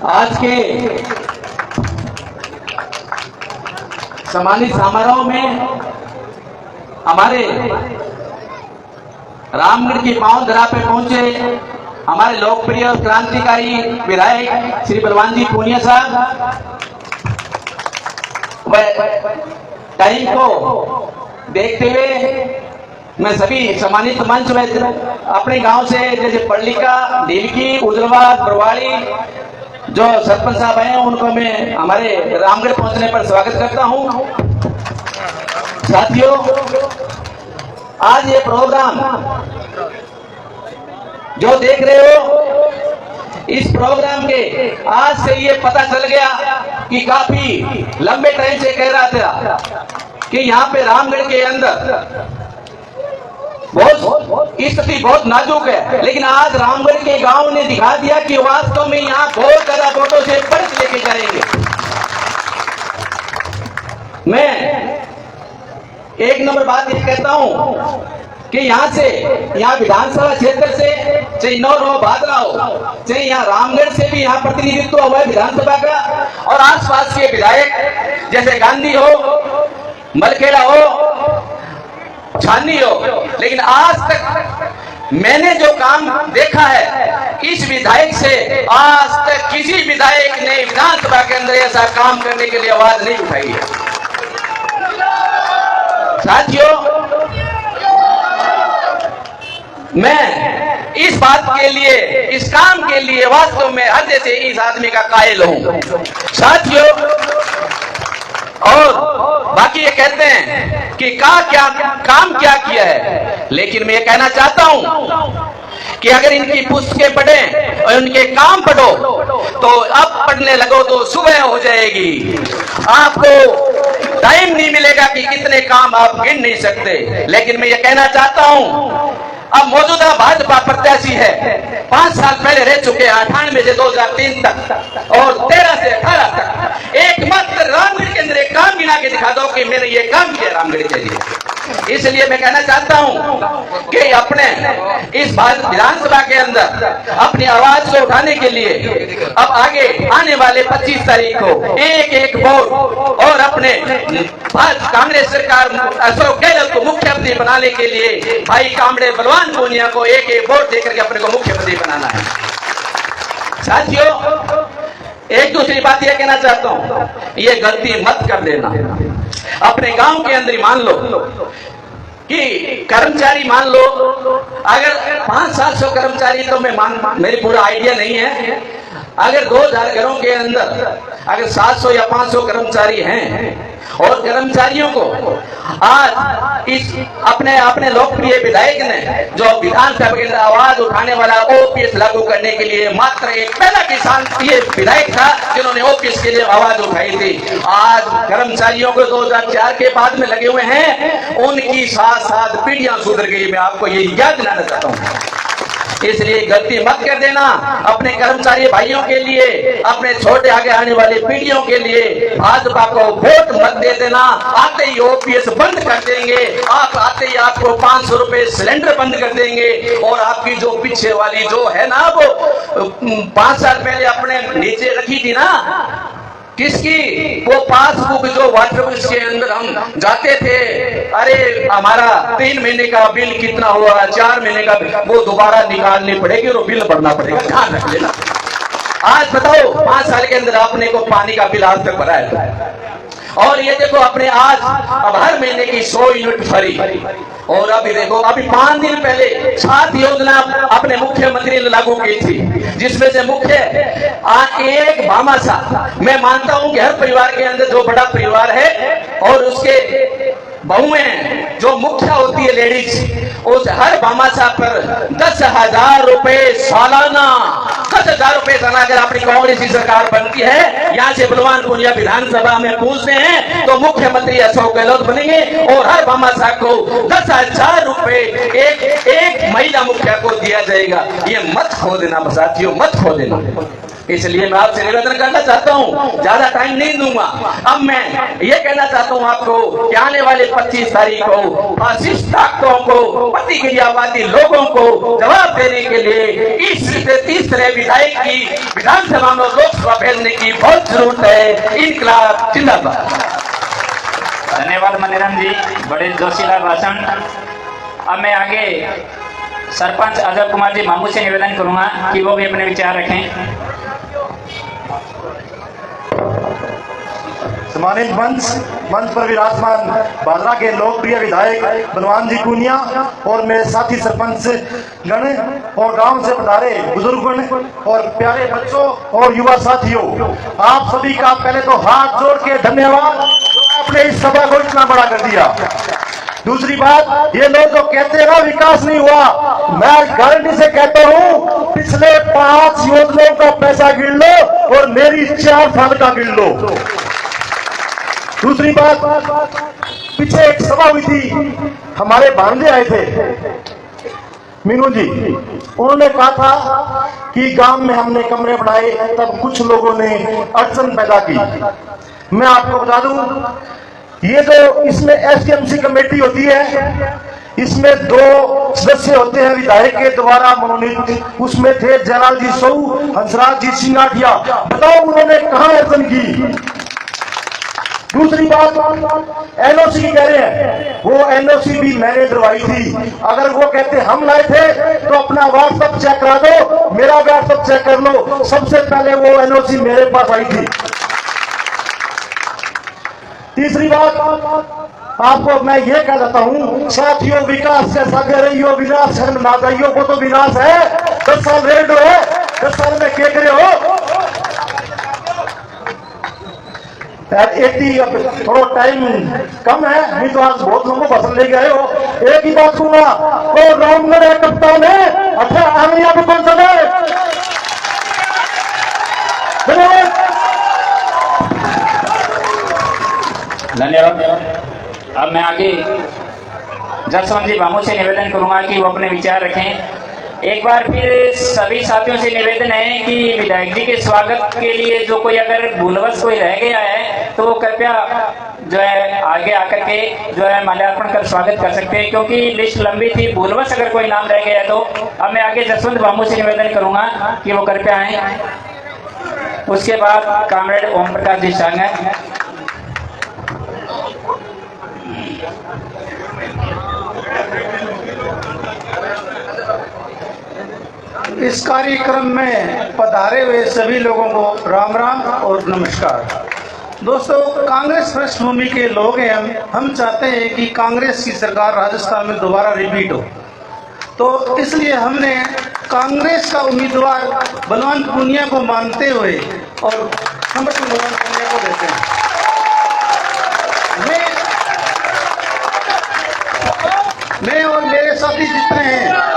आज के सम्मानित समारोह में हमारे रामगढ़ की पावन धरा पे पहुंचे हमारे लोकप्रिय क्रांतिकारी विधायक श्री बलवान जी पूनिया साहब, टाइम को देखते हुए मैं सभी सम्मानित मंच में अपने गांव से जैसे पल्लिका, ढीलकी, उजलवाद, बरवाड़ी जो सरपंच साहब हैं उनको मैं हमारे रामगढ़ पहुंचने पर स्वागत करता हूं। साथियों, आज ये प्रोग्राम जो देख रहे हो, इस प्रोग्राम के आज से ये पता चल गया कि काफी लंबे टाइम से कह रहा था कि यहाँ पे रामगढ़ के अंदर बहुत स्थिति बहुत नाजुक है, लेकिन आज रामगढ़ के गांव ने दिखा दिया कि वास्तव में यहाँ बहुत ज्यादा वोटों से बढ़त लेके जाएंगे। मैं एक नंबर बात ये कहता हूं कि यहाँ विधानसभा क्षेत्र से चाहे इंदौर हो, भादरा हो, चाहे यहाँ रामगढ़ से भी यहाँ प्रतिनिधित्व हुआ है विधानसभा का, और आसपास के विधायक जैसे गांधी हो, मलखेड़ा हो, छानी हो, लेकिन आज तक मैंने जो काम देखा है इस विधायक से आज तक किसी विधायक ने विधानसभा के अंदर ऐसा काम करने के लिए आवाज नहीं उठाई है। साथियों, मैं इस बात के लिए, इस काम के लिए वास्तव में हृदय से इस आदमी का कायल हूं। साथियों, और बाकी ये कहते हैं कि क्या काम क्या किया है, लेकिन मैं ये कहना चाहता हूं कि अगर इनकी पुस्तकें पढ़े और उनके काम पढ़ो तो अब पढ़ने लगो तो सुबह हो जाएगी। आपको टाइम नहीं मिलेगा कि कितने काम आप गिन नहीं सकते। लेकिन मैं ये कहना चाहता हूं, अब मौजूदा भाजपा प्रत्याशी है, 5 साल पहले रह चुके हैं, 98 से 2003 तक और 13 से 18 तक एकमात्र रामगढ़ के अंदर एक काम गिना के दिखा दो कि मैंने ये काम किया रामगढ़ के लिए। इसलिए मैं कहना चाहता हूं कि अपने इस विधानसभा के अंदर अपनी आवाज को उठाने के लिए अब आगे आने वाले 25 तारीख को एक वोट और अपने कांग्रेस सरकार अशोक गहलोत को मुख्यमंत्री बनाने के लिए भाई कामड़े बलवान पूनिया को एक वोट देकर के अपने को मुख्यमंत्री बनाना है। साथियों, एक दूसरी बात यह कहना चाहता हूं, ये गलती मत कर देना। अपने गांव के अंदर मान लो कि कर्मचारी मान लो, अगर 500-700 कर्मचारी तो मैं मेरी पूरा आइडिया नहीं है, अगर 2000 घरों के अंदर अगर 700 या 500 कर्मचारी हैं और कर्मचारियों को आज इस अपने लोकप्रिय विधायक ने जो विधानसभा के अंदर आवाज उठाने वाला ओपीएस लागू करने के लिए मात्र एक पहला किसान ये विधायक था जिन्होंने ओपीएस के लिए आवाज उठाई थी। आज कर्मचारियों को 2004 के बाद में लगे हुए हैं, उनकी साथ पीढ़ियां सुधर गई। मैं आपको ये याद दिलाना चाहता हूँ। इसलिए गलती मत कर देना। अपने कर्मचारी भाइयों के लिए, अपने छोटे आगे आने वाले पीढ़ियों के लिए भाजपा को वोट मत दे देना। आते ही ओपीएस बंद कर देंगे, आप आते ही आपको 500 रुपए सिलेंडर बंद कर देंगे और आपकी जो पीछे वाली जो है ना वो 5 साल पहले अपने नीचे रखी थी ना, किसकी वो पासबुक जो वाटर बस के अंदर हम जाते थे, अरे हमारा 3 महीने का बिल कितना हुआ, 4 महीने का, वो दोबारा निकालनी पड़ेगी और बिल भरना पड़ेगा, ध्यान रख लेना। आज बताओ 5 साल के अंदर आपने को पानी का बिल आज तक भरा है। और ये देखो अपने आज अब हर महीने की 100 यूनिट फ्री। और अभी देखो अभी 5 दिन पहले 7 योजना अपने मुख्यमंत्री ने लागू की थी, जिसमें से मुख्य एक भामाशाह। मैं मानता हूं कि हर परिवार के अंदर जो बड़ा परिवार है और उसके बहुएं जो मुखिया होती है लेडीज, उस हर भामाशाह पर 10,000 रुपए सालाना, 10,000 रुपए सालाना अगर अपनी कांग्रेस की सरकार बनती है, यहाँ से बलवान पुनिया विधानसभा में पूछते हैं तो मुख्यमंत्री अशोक गहलोत बनेंगे और हर भामाशाह को 10,000 रुपए एक महिला मुखिया को दिया जाएगा। ये मत खो देना साथियों, मत खो देना। इसलिए मैं आपसे निवेदन करना चाहता हूं, ज्यादा टाइम नहीं दूंगा। अब मैं ये कहना चाहता हूं आपको कि आने वाले 25 तारीख को फासिस्ट ताकतों को, प्रतिक्रियावादी लोगों को जवाब देने के लिए इस 33वें विधायक की विधानसभा में लोकसभा भेजने की बहुत जरूरत है। इनकलाब जिंदाबाद। धन्यवाद मनीराम जी, बड़े जोशीला भाषण। अब मैं आगे सरपंच अजय कुमार जी मामू से निवेदन करूंगा कि वो भी अपने विचार रखें। सम्मानित मंच पर विराजमान भादरा के लोकप्रिय विधायक बलवान जी पूनिया और मेरे साथी सरपंच गण और गांव से पधारे बुजुर्गगण और प्यारे बच्चों और युवा साथियों, आप सभी का पहले तो हाथ जोड़ के धन्यवाद, आपने इस सभा को इतना बड़ा कर दिया। दूसरी बात, ये लोग जो कहते हैं ना विकास नहीं हुआ, मैं गारंटी से कहता हूँ पिछले 5 योजनाओं का पैसा गिन लो और मेरी 4 साल का गिन लो। दूसरी बात, पीछे एक सभा हुई थी, हमारे भांजे आए थे मीनू जी, उन्होंने कहा था कि गांव में हमने कमरे बनाए, तब कुछ लोगों ने अड़चन पैदा की। मैं आपको बता दूं, ये जो इसमें एसडीएमसी कमेटी होती है, इसमें 2 सदस्य होते हैं विधायक के द्वारा मनोनीत, उसमें थे जयलाल जी सऊ, हंसराज जी सिंगाठिया। बताओ उन्होंने कहां अड़चन की। दूसरी बात, एनओसी की कह रहे हैं, वो एनओसी भी मैंने दिलवाई थी। अगर वो कहते हम लाए थे तो अपना व्हाट्सएप चेक करा दो, मेरा व्हाट्सएप चेक कर लो, सबसे पहले वो एनओसी मेरे पास आई थी। तीसरी बात, आपको मैं ये कह देता हूं साथियों, विकास कैसा कह रही हो, विनाश शर्म ना जाइयो, वो तो विनाश है। 10 साल रेड है, 10 साल में क्या करे हो। अब थोड़ा टाइम कम है, नहीं तो आज बहुत लोगों को भाषण ले गए हो। एक ही बात सुना, वो रामगढ़ है कप्तान है, अच्छा आगे यहाँ पे कौन सा है। धन्यवाद। अब मैं आगे जसवंत जी मामू से निवेदन करूंगा कि वो अपने विचार रखें। एक बार फिर सभी साथियों से निवेदन है कि विधायक जी के स्वागत के लिए जो कोई अगर भूलवश कोई रह गया है तो वो कृपया जो है आगे आकर के जो है माल्यार्पण कर स्वागत कर सकते हैं, क्योंकि लिस्ट लंबी थी, भूलवश अगर कोई नाम रह गया है तो। अब मैं आगे जसवंत मामू से निवेदन करूंगा कि वो कृपया आए। उसके बाद कॉमरेड ओम प्रकाश जी सांगे। इस कार्यक्रम में पधारे हुए सभी लोगों को राम राम और नमस्कार। दोस्तों, कांग्रेस पृष्ठभूमि के लोग हैं हम चाहते हैं कि कांग्रेस की सरकार राजस्थान में दोबारा रिपीट हो, तो इसलिए हमने कांग्रेस का उम्मीदवार बलवान पूनिया को मानते हुए और समर्थन बलवान पूनिया को देते हैं। मैं और मेरे साथी जितने हैं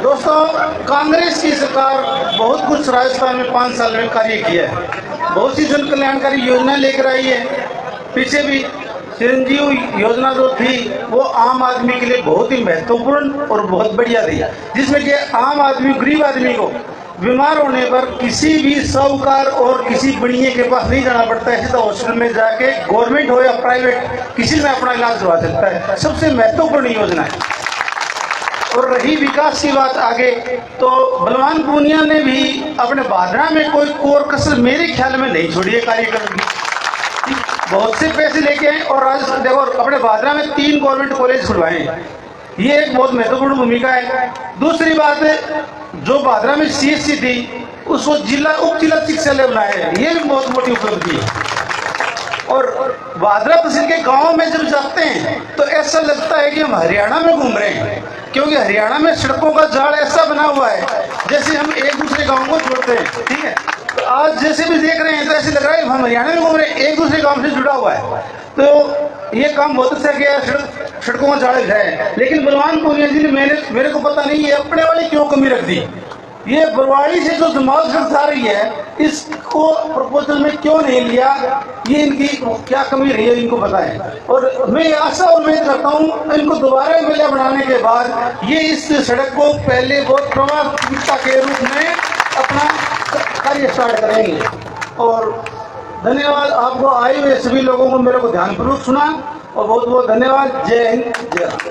दोस्तों, कांग्रेस की सरकार बहुत कुछ राजस्थान में 5 साल में कार्य किया है, बहुत सी जन कल्याणकारी योजना लेकर आई है। पीछे भी चिरंजीव योजना जो थी वो आम आदमी के लिए बहुत ही महत्वपूर्ण और बहुत बढ़िया थी, जिसमें कि आम आदमी, गरीब आदमी को बीमार होने पर किसी भी साहूकार और किसी बनिए के पास नहीं जाना पड़ता है, सीधा हॉस्पिटल में जाके गवर्नमेंट हो या प्राइवेट किसी में अपना इलाज करवा सकता है। सबसे महत्वपूर्ण योजना है। और रही विकास की बात आगे, तो बलवान पूनिया ने भी अपने भादरा में कोई कोर कसर मेरे ख्याल में नहीं छोड़ी है कार्यक्रम की। बहुत से पैसे लेके आए और आज देखो अपने भादरा में 3 गवर्नमेंट कॉलेज खुलवाए, ये एक बहुत महत्वपूर्ण भूमिका है। दूसरी बात है, जो भादरा में CSC थी उसको जिला उप जिला चिकित्सालय बनाया है, ये भी बहुत मोटी उपलब्धि है। और भादरा तहसील के गांव में जब जाते हैं तो ऐसा लगता है कि हम हरियाणा में घूम रहे हैं, क्योंकि हरियाणा में सड़कों का जाल ऐसा बना हुआ है जैसे हम एक दूसरे गांव को जोड़ते हैं। ठीक है, तो आज जैसे भी देख रहे हैं तो ऐसे लग रहा है हम हरियाणा में घूम रहे हैं, एक दूसरे गांव से जुड़ा हुआ है। तो ये काम बहुत अच्छा किया, सड़कों का जाल है। लेकिन बलवान पूनिया जी ने मेरे को पता नहीं ये अपने वाली क्यों कमी रख दी, ये बरवाड़ी से जो दिमाग सड़क आ रही है इसको प्रपोजल में क्यों नहीं लिया, ये इनकी क्या कमी रही है इनको पता है। और मैं आशा और उम्मीद करता हूँ इनको दोबारा एमएलए बनाने के बाद ये इस सड़क को पहले बहुत प्रभाविता के रूप में अपना कार्य स्टार्ट करेंगे। और धन्यवाद आपको आए हुए सभी लोगों को, मेरे को ध्यानपूर्वक सुना और बहुत बहुत धन्यवाद। जय हिंद, जय भारत।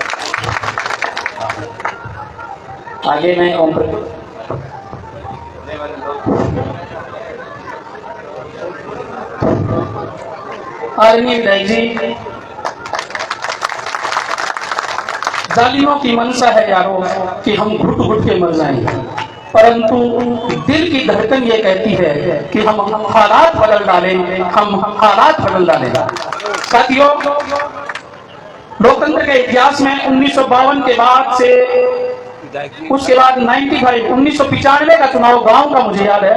आगे मैं ओम आदरणीय विधायक जी, जालिमों की मंशा है यारों कि हम घुट घुट के मर जाएं, परंतु दिल की धड़कन ये कहती है कि हम हालात बदल डालें, हम हालात बदल डालें। साथियों, लोकतंत्र के इतिहास में 1952 के बाद से उसके बाद 1995 का चुनाव गांव का मुझे याद है,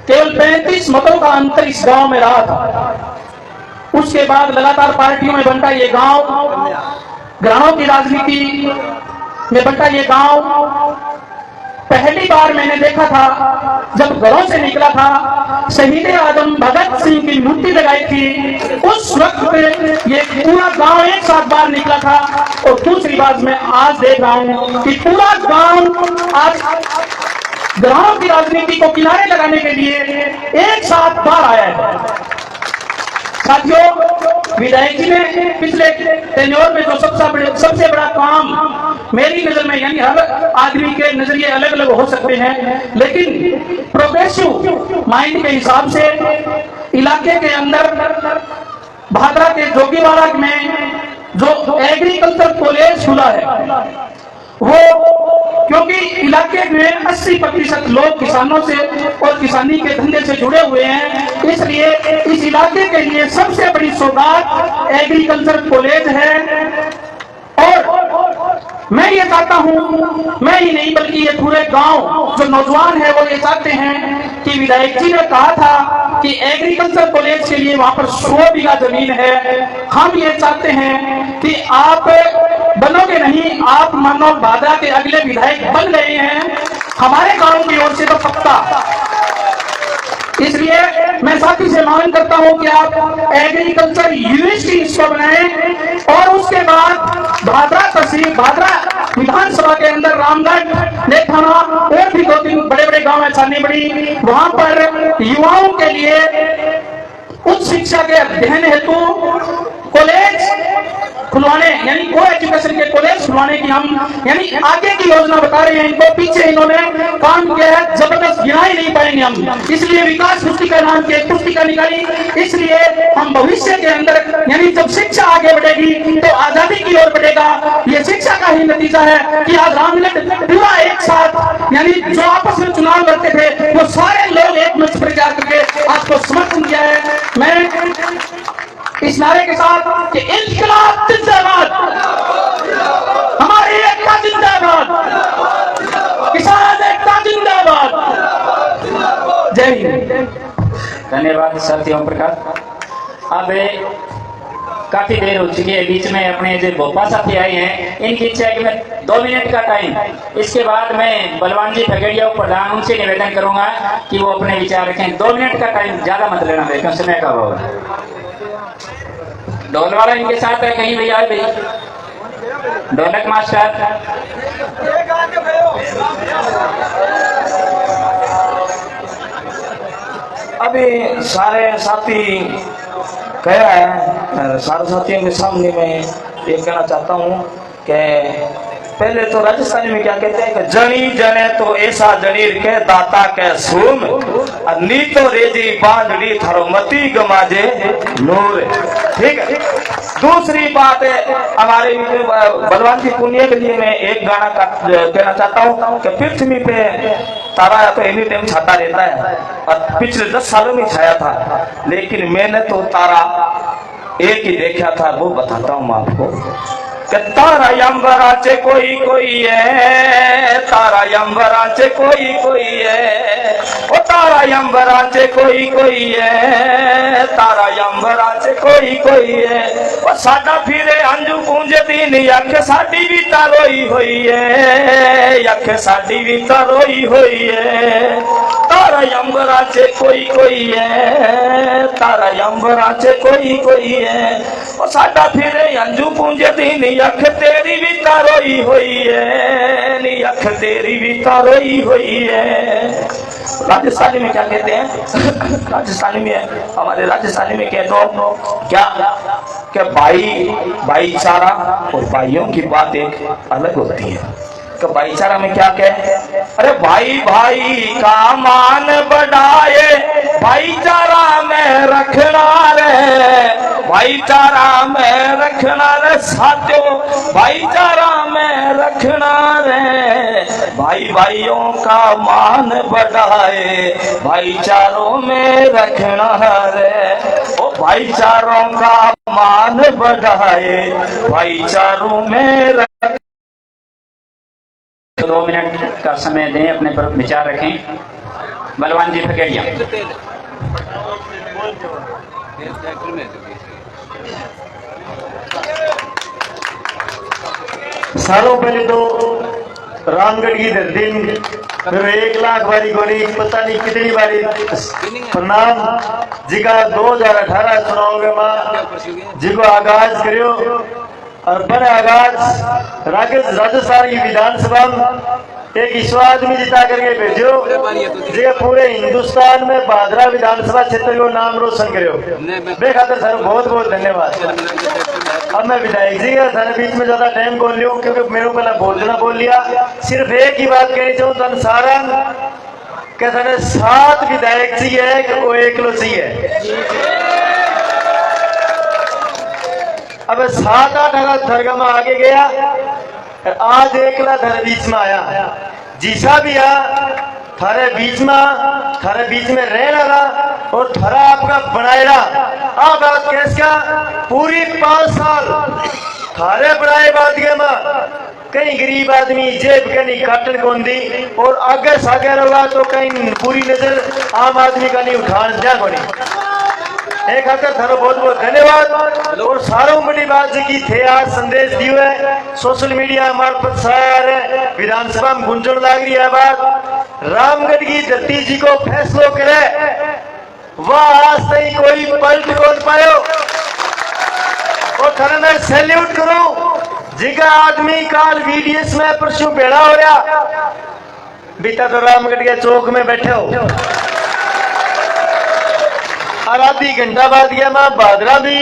केवल 35 मतों का अंतर इस गांव में रहा था। उसके बाद लगातार पार्टियों में बंटा ये गांव, ग्रामों की राजनीति में बंटा ये गांव। पहली बार मैंने देखा था जब घरों से निकला था, शहीद आजम भगत सिंह की मूर्ति लगाई थी, उस वक्त ये पूरा गांव एक साथ बाहर निकला था। और दूसरी बात मैं आज देख रहा हूं कि पूरा गांव आज ग्रामों की राजनीति को किनारे लगाने के लिए एक साथ बाहर आया है। साथियों, विधायक जी ने पिछले टेन्योर में जो सबसे बड़ा काम मेरी नजर में, यानी हर आदमी के नजरिए अलग अलग हो सकते हैं, लेकिन प्रोग्रेसिव माइंड के हिसाब से इलाके के अंदर भादरा के जोगीवाड़ा में जो एग्रीकल्चर कॉलेज खुला है, वो क्योंकि इलाके में 80% लोग किसानों से और किसानी के धंधे से जुड़े हुए हैं, इसलिए इस इलाके के लिए सबसे बड़ी सौगात एग्रीकल्चर कॉलेज है। और मैं ये चाहता हूं, मैं ही नहीं बल्कि ये पूरे गांव जो नौजवान है वो ये चाहते हैं कि विधायक जी ने कहा था कि एग्रीकल्चर कॉलेज के लिए वहां पर 100 बीघा जमीन है। हम ये चाहते हैं कि आप बनोगे नहीं, आप मानो भादरा के अगले विधायक बन गए हैं, हमारे गांव की ओर से तो पक्का। इसलिए मैं साथी से मांग करता हूं कि आप एग्रीकल्चर यूनिवर्सिटी इसको बनाएं और उसके बाद भादरा तहसील, भादरा विधानसभा के अंदर रामगढ़, नेथाना और भी 2-3 बड़े बड़े गांव है, छानी बड़ी, वहां पर युवाओं के लिए उच्च शिक्षा के अध्ययन हेतु कॉलेज खुलवाने, यानी को एजुकेशन के कॉलेज खुलवाने की हम यानी आगे की योजना बता रहे हैं। इनको पीछे इन्होंने काम किया है, जबरदस्त गिना ही नहीं पाएंगे हम, इसलिए विकास पुस्तिका नाम की एक पुस्तिका निकाली। इसलिए हम भविष्य के अंदर यानी जब शिक्षा आगे बढ़ेगी तो आजादी की ओर बढ़ेगा। ये शिक्षा का ही नतीजा है कि आज रामगढ़ पूरा एक साथ, यानी जो आपस में चुनाव लड़ते थे वो सारे लोग एक मंच पर जाकर के आपको समर्थन किया है। मैं इस नारे के साथ कि इन्कलाब जिंदाबाद, हमारी एकता जिंदाबाद, किसान एकता जिंदाबाद, जय हिंद। धन्यवाद साथियों प्रकाश। अब काफी देर हो चुकी है, बीच में अपने जो भोपा साथी आए हैं इनकी इच्छा है कि मैं 2 मिनट का टाइम, इसके बाद मैं बलवान जी फगड़िया प्रधान उनसे निवेदन करूंगा कि वो अपने विचार रखें। 2 मिनट का टाइम, ज्यादा मत लेना मेरे समय का हो। ढोल वाला इनके साथ है कहीं भैया, भाई ढोलक मास्टर। अभी सारे साथी कह रहे हैं, सारे साथियों के सामने मैं ये कहना चाहता हूँ कि पहले तो राजस्थानी में क्या कहते हैं कि जनी जने तो ऐसा जनीर के दाता के सूम, नी तो रेजी बांधड़ी थारो मती गमाजे नूर। ठीक है। दूसरी बात है, हमारे बलवान जी पुनिया के लिए मैं एक गाना कहना चाहता हूँ कि पृथ्वी पे तारा तो एनी टाइम छाता रहता है और पिछले 10 सालों में छाया था, लेकिन मैंने तो तारा एक ही देखा था, वो बताता हूँ मैं आपको कि तारा अंबराचे कोई कोई है, तारा अंबराचे कोई कोई है, ओ तारा अंबराचे कोई कोई है, तारा अंबराचे कोई कोई है, ओ साडा फिरे अंजू पूंजे दीन अख साडी भी तारोई हुई है, अख साडी भी तारोई हुई है, तारा अंबराचे कोई कोई है, तारा अंबराचे कोई कोई है, ओ साडा फिरे अंजू पूंजे दीन अख तेरी भी तारोई हुई है, नी अख तेरी भी तारोई हुई है। राजस्थानी में क्या कहते हैं? राजस्थानी में, हमारे राजस्थानी में कहते हो क्या कि भाईचारा और भाइयों की बात एक अलग होती है। कि भाईचारा में क्या कहे? अरे भाई भाई का मान बढ़ाए, भाईचारा में रखना रे, भाईचारा में रखना रे साथियों, भाईचारा में रखना रे, भाई भाइयों का मान बढ़ाए, भाईचारों में रखना रे, ओ भाईचारों का मान बढ़ाए, भाईचारों में रख। 2 मिनट का समय दें, अपने पर विचार रखें। बलवान जी फकेड़िया। सालों पहले तो रामगढ़ की धरती में 1 लाख बारी गोली, पता नहीं कितनी बारी प्रणाम जिका 2018 चुनाव में मां जिको आगाज करियो और बड़े आगाज राजस्थान की विधानसभा में एक ईश्वर आदमी जिता करके भेजो जो पूरे हिंदुस्तान में भादरा विधानसभा क्षेत्र को नाम रोशन करो। बेखातर सर बहुत बहुत धन्यवाद। अब मैं विधायक जी का थाने बीच में ज्यादा टाइम बोल लियो क्योंकि मेरे को बोल लिया। सिर्फ एक ही बात कहनी चाहूँ तन सारा क्या थाने 7 विधायक जी है, वो एकलो जी है। अब 7-8 दरगाह में आगे गया, आज एकला थारे बीच में आया। जीसा भी आ थारे बीच में रहना और थारा आपका बनाएगा। आप बात कैसा पूरी 5 साल थारे बनाए बात के में कहीं गरीब आदमी जेब के नहीं काटन कौन दी और आगे सागे रहा तो कहीं पूरी नजर आम आदमी का नहीं उठान जा को नहीं। एक हफ्ते थारो बहुत बहुत धन्यवाद। और सारों बड़ी बात की थे आज संदेश दियो है सोशल मीडिया मार्फत सारे विधानसभा में गुंजन लाग रही है बात। रामगढ़ की धरती जी को फैसलो करे वह आज तक कोई पलट कौन पायो और थाने में सैल्यूट करूं जिका आदमी काल VDS में परसों भेड़ा हो रहा बीता तो रामगढ़ के चौक में बैठे हो और आधी घंटा बाद गया मैं भादरा भी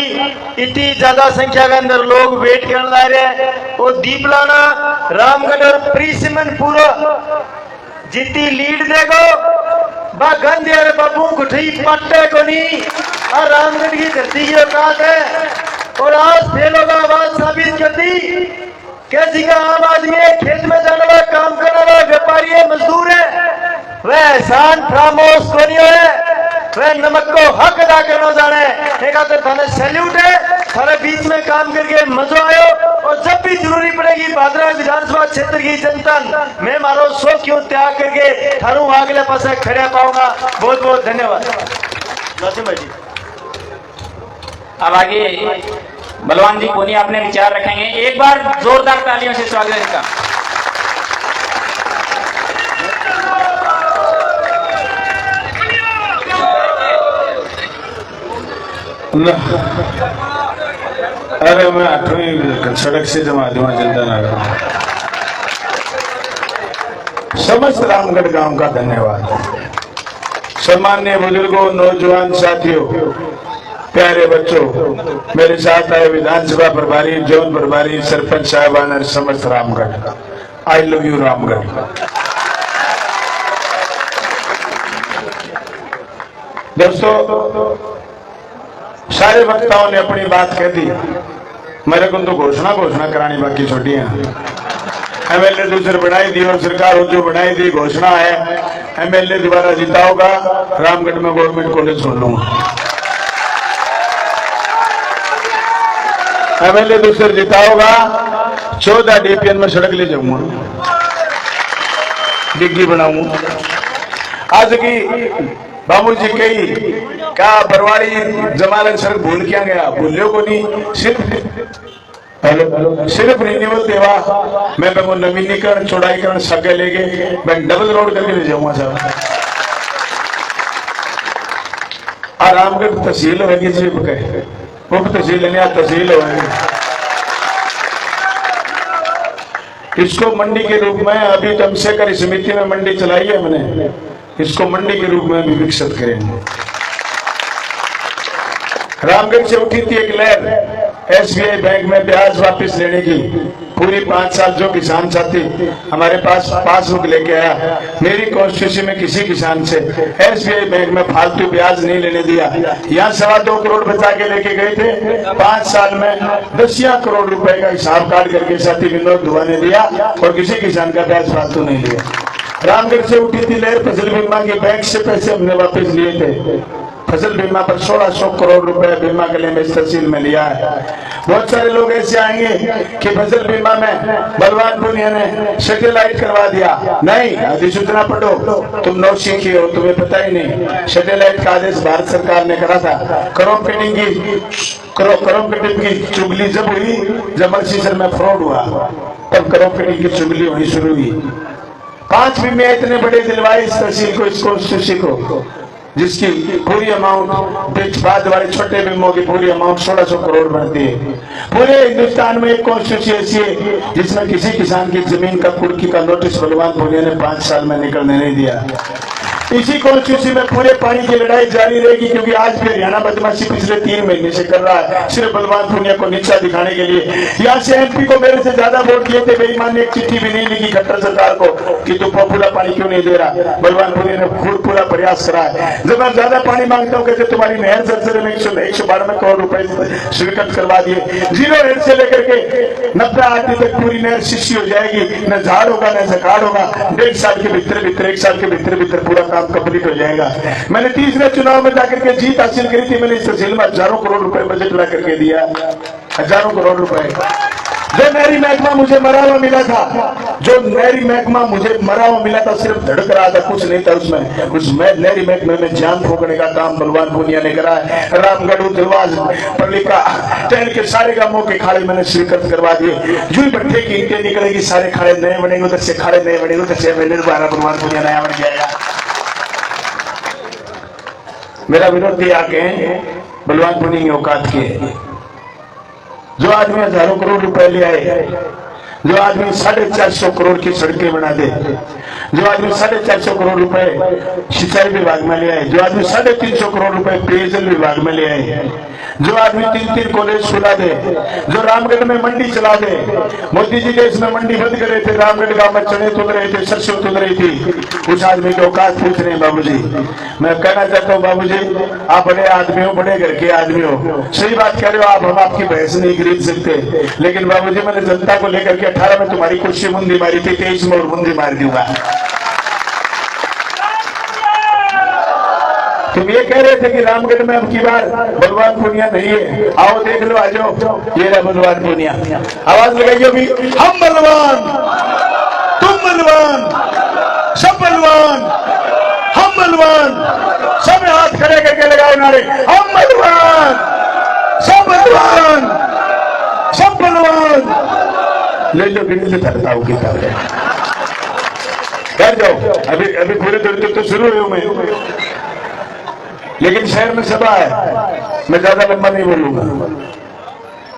इतनी ज्यादा संख्या के अंदर लोग वेट करने ला रहे हैं। वो दीपलाना रामगढ़ और प्रीसिमन पूरा जितनी लीड देखो बा गंदे और बाबू गुठी पट्टे को नहीं और रामगढ़ की धरती की औकात है। और आज फेलों का आवाज साबित कर दी कैसी का आम आदमी है, खेत में जाने वाला काम करने वाला व्यापारी है, मजदूर है, वह एहसान खामोश को नहीं है, वह नमक को हक अदा करना जाने। एक थाने सैल्यूट है, थारे बीच में काम करके मजा आयो और जब भी जरूरी पड़ेगी भादरा विधानसभा क्षेत्र की जनता मैं मारो सो क्यों त्याग करके थारू अगले पास खड़े पाऊंगा। बहुत बहुत धन्यवाद। जी अब आगे बलवान जी पुनिया अपने विचार रखेंगे। एक बार जोरदार तालियों से स्वागत है इनका। अरे मैं 8वीं सड़क से जमा दूंगा जनता नगर। समस्त रामगढ़ गांव का धन्यवाद। सम्मान्य बुजुर्गों, नौजवान साथियों, प्यारे बच्चों, मेरे साथ आए विधानसभा प्रभारी, जोन प्रभारी, सरपंच साहबान और समस्त Ramgarh, I love you Ramgarh. दोस्तों, सारे वक्ताओं ने अपनी बात कह दी। मेरे को तो घोषणा करानी बाकी छोटी है। एमएलए दूसरे बनाई दी और सरकार जो बनाई दी घोषणा है एमएलए दोबारा जीता होगा, रामगढ़ में गवर्नमेंट कॉलेज खोल लूंगा। एमएलए दूसरे जीता होगा, 14 डीपीएन में सड़क ले जाऊंगा, डिग्गी बनाऊंगा। आज की बाबू जी कही क्या बरवाड़ी जमालत सड़क भूल क्या गया, भूलियो को नहीं, सिर्फ रिन्यूअल देवा मैं वो नवीनीकरण चौड़ाईकरण सगे लेके मैं डबल रोड करके ले जाऊंगा साहब। रामगढ़ तहसील होगी जी, उप तहसील नहीं तहसील होगी। इसको मंडी के रूप में अभी तमसे कर समिति में मंडी चलाई है मैंने, इसको मंडी के रूप में भी विकसित करेंगे। रामगढ़ से उठी थी एक लहर एसबीआई बैंक में ब्याज वापस लेने की, पूरी 5 साल जो किसान साथी हमारे पास पासबुक लेके आया, मेरी कॉन्स्टिट्यूंसी में किसी किसान से एसबीआई बैंक में फालतू ब्याज नहीं लेने दिया। यहाँ 2.25 करोड़ बचा के लेके गए थे, 5 साल में 10 करोड़ रुपए का हिसाब काट करके साथी विनोद दुआ ने दिया और किसी किसान का ब्याज फालतू नहीं लिया। रामगढ़ से उठी थी लहर फसल बीमा के, बैंक से पैसे हमने वापस लिए थे, फसल बीमा पर 1600 करोड़ रुपए बीमा के लिए मैं इस तहसील में लिया है। बहुत सारे लोग ऐसे आएंगे कि फसल बीमा में बलवान पुनिया ने सैटेलाइट करवा दिया, नहीं अधिसूचना पढ़ो, तुम नौसिखी हो, तुम्हें पता ही नहीं। सैटेलाइट का आदेश भारत सरकार ने करा था। करोम कटिंग की चुगली जब हुई, जब मर्सीसर में फ्रॉड हुआ, तब करोम कटिंग की चुगली होनी शुरू हुई। 5 बीमे इतने बड़े दिलवाए इस तहसील को, इस कॉन्स्टिट्यूंसी को, जिसकी पूरी अमाउंट बाद वाले छोटे बीमों की पूरी अमाउंट 1600 करोड़ बनती है। पूरे हिंदुस्तान में एक कॉन्स्टिट्यूंसी ऐसी है जिसमें किसी किसान की जमीन का कुर्की का नोटिस बलवान पुनिया ने 5 साल में निकलने नहीं दिया। इसी कॉन्स्टिट्यूंसी में पूरे पानी की लड़ाई जारी रहेगी, क्योंकि आज भी हरियाणा बदमाशी पिछले 3 महीने से कर रहा है, सिर्फ बलवान पुनिया को नीचा दिखाने के लिए। यहाँ से एमपी को मेरे से ज्यादा वोट दिए थे, बेईमान ने एक चिट्ठी भी नहीं लिखी खट्टर सरकार को कि तू पूरा पानी क्यों नहीं दे रहा। बलवान पुनिया ने खुद पूरा प्रयास करा है। जब मैं ज्यादा पानी मांगता हूँ कहते तुम्हारी नहर सिलसिले में 192 करोड़ रुपए स्वीकृत करवा दिए। 0 हेड से लेकर के 90 आदमी तक पूरी नहर शिष्य हो जाएगी, न झाड़ होगा न झकाड़ होगा। 1.5 साल के भीतर 1 साल के भीतर पूरा काम कंप्लीट हो जाएगा। मैंने तीसरे चुनाव में जाकर के जीत हासिल करी थी, मैंने इस तहसील में हजारों करोड़ रुपए बजट ला करके दिया, हजारों करोड़ रुपए। जो नहरी महकमा मुझे मरा हुआ मिला था, जो नहरी महकमा मुझे मरा हुआ मिला था, सिर्फ धड़क रहा था, कुछ नहीं था उसमें। उस नहरी महकमे में जान फूकने का काम बलवान पुनिया ने करा है। रामगढ़ दिलवाज पल्लिका टहल के सारे गांवों के खाड़े मैंने स्वीकृत करवा दिए। यूं भट्टे की ईंटें निकलेगी, सारे खाड़े नए बनेंगे, उधर से खाड़े नए बनेंगे, उधर से बलवान पुनिया नया बन जाएगा। मेरा विरोधी आके बलवान पुनिया की औकात की है। जो आदमी हजारों करोड़ रुपए ले आए, जो आदमी 450 करोड़ की सड़कें बना दे, जो आदमी 450 करोड़ रुपए सिंचाई विभाग में ले आए, जो आदमी 350 करोड़ रुपए पेयजल विभाग में ले आए, जो आदमी 3 कॉलेज खुला दे, जो रामगढ़ में मंडी चला दे। मोदी जी ने इसमें मंडी बंद कर रहे थे, रामगढ़ गांव में चने तुल रहे थे, सरसों तुल रही थी। उस आदमी की औकात पूछ रहे हैं बाबूजी। मैं कहना चाहता हूँ बाबूजी, आप बड़े आदमी हो, बड़े घर के आदमी हो, सही बात कह रहे हो, आप हम आपकी भैंस नहीं खरीद सकते, लेकिन बाबूजी मैंने जनता को लेकर के 18 में तुम्हारी कुर्सी मुंदी मारी थी, 23 में और मुंदी मार दूंगा। तुम ये कह रहे थे कि रामगढ़ में अब की बार बलवान पुनिया नहीं है, आओ देख लो, आ जाओ, ये रहा बलवान पुनिया। आवाज लगाइए भी, हम बलवान, तुम बलवान, सब बलवान, हम बलवान। सब हाथ खड़े करके लगाओ नारे, हम बलवान, सब बलवान, सब बलवान। ले लो गिन से थकता हूँ किताब कर जाओ। अभी पूरे दूर तो शुरू हुए मैं, लेकिन शहर में सभा है, मैं ज्यादा लंबा नहीं बोलूंगा।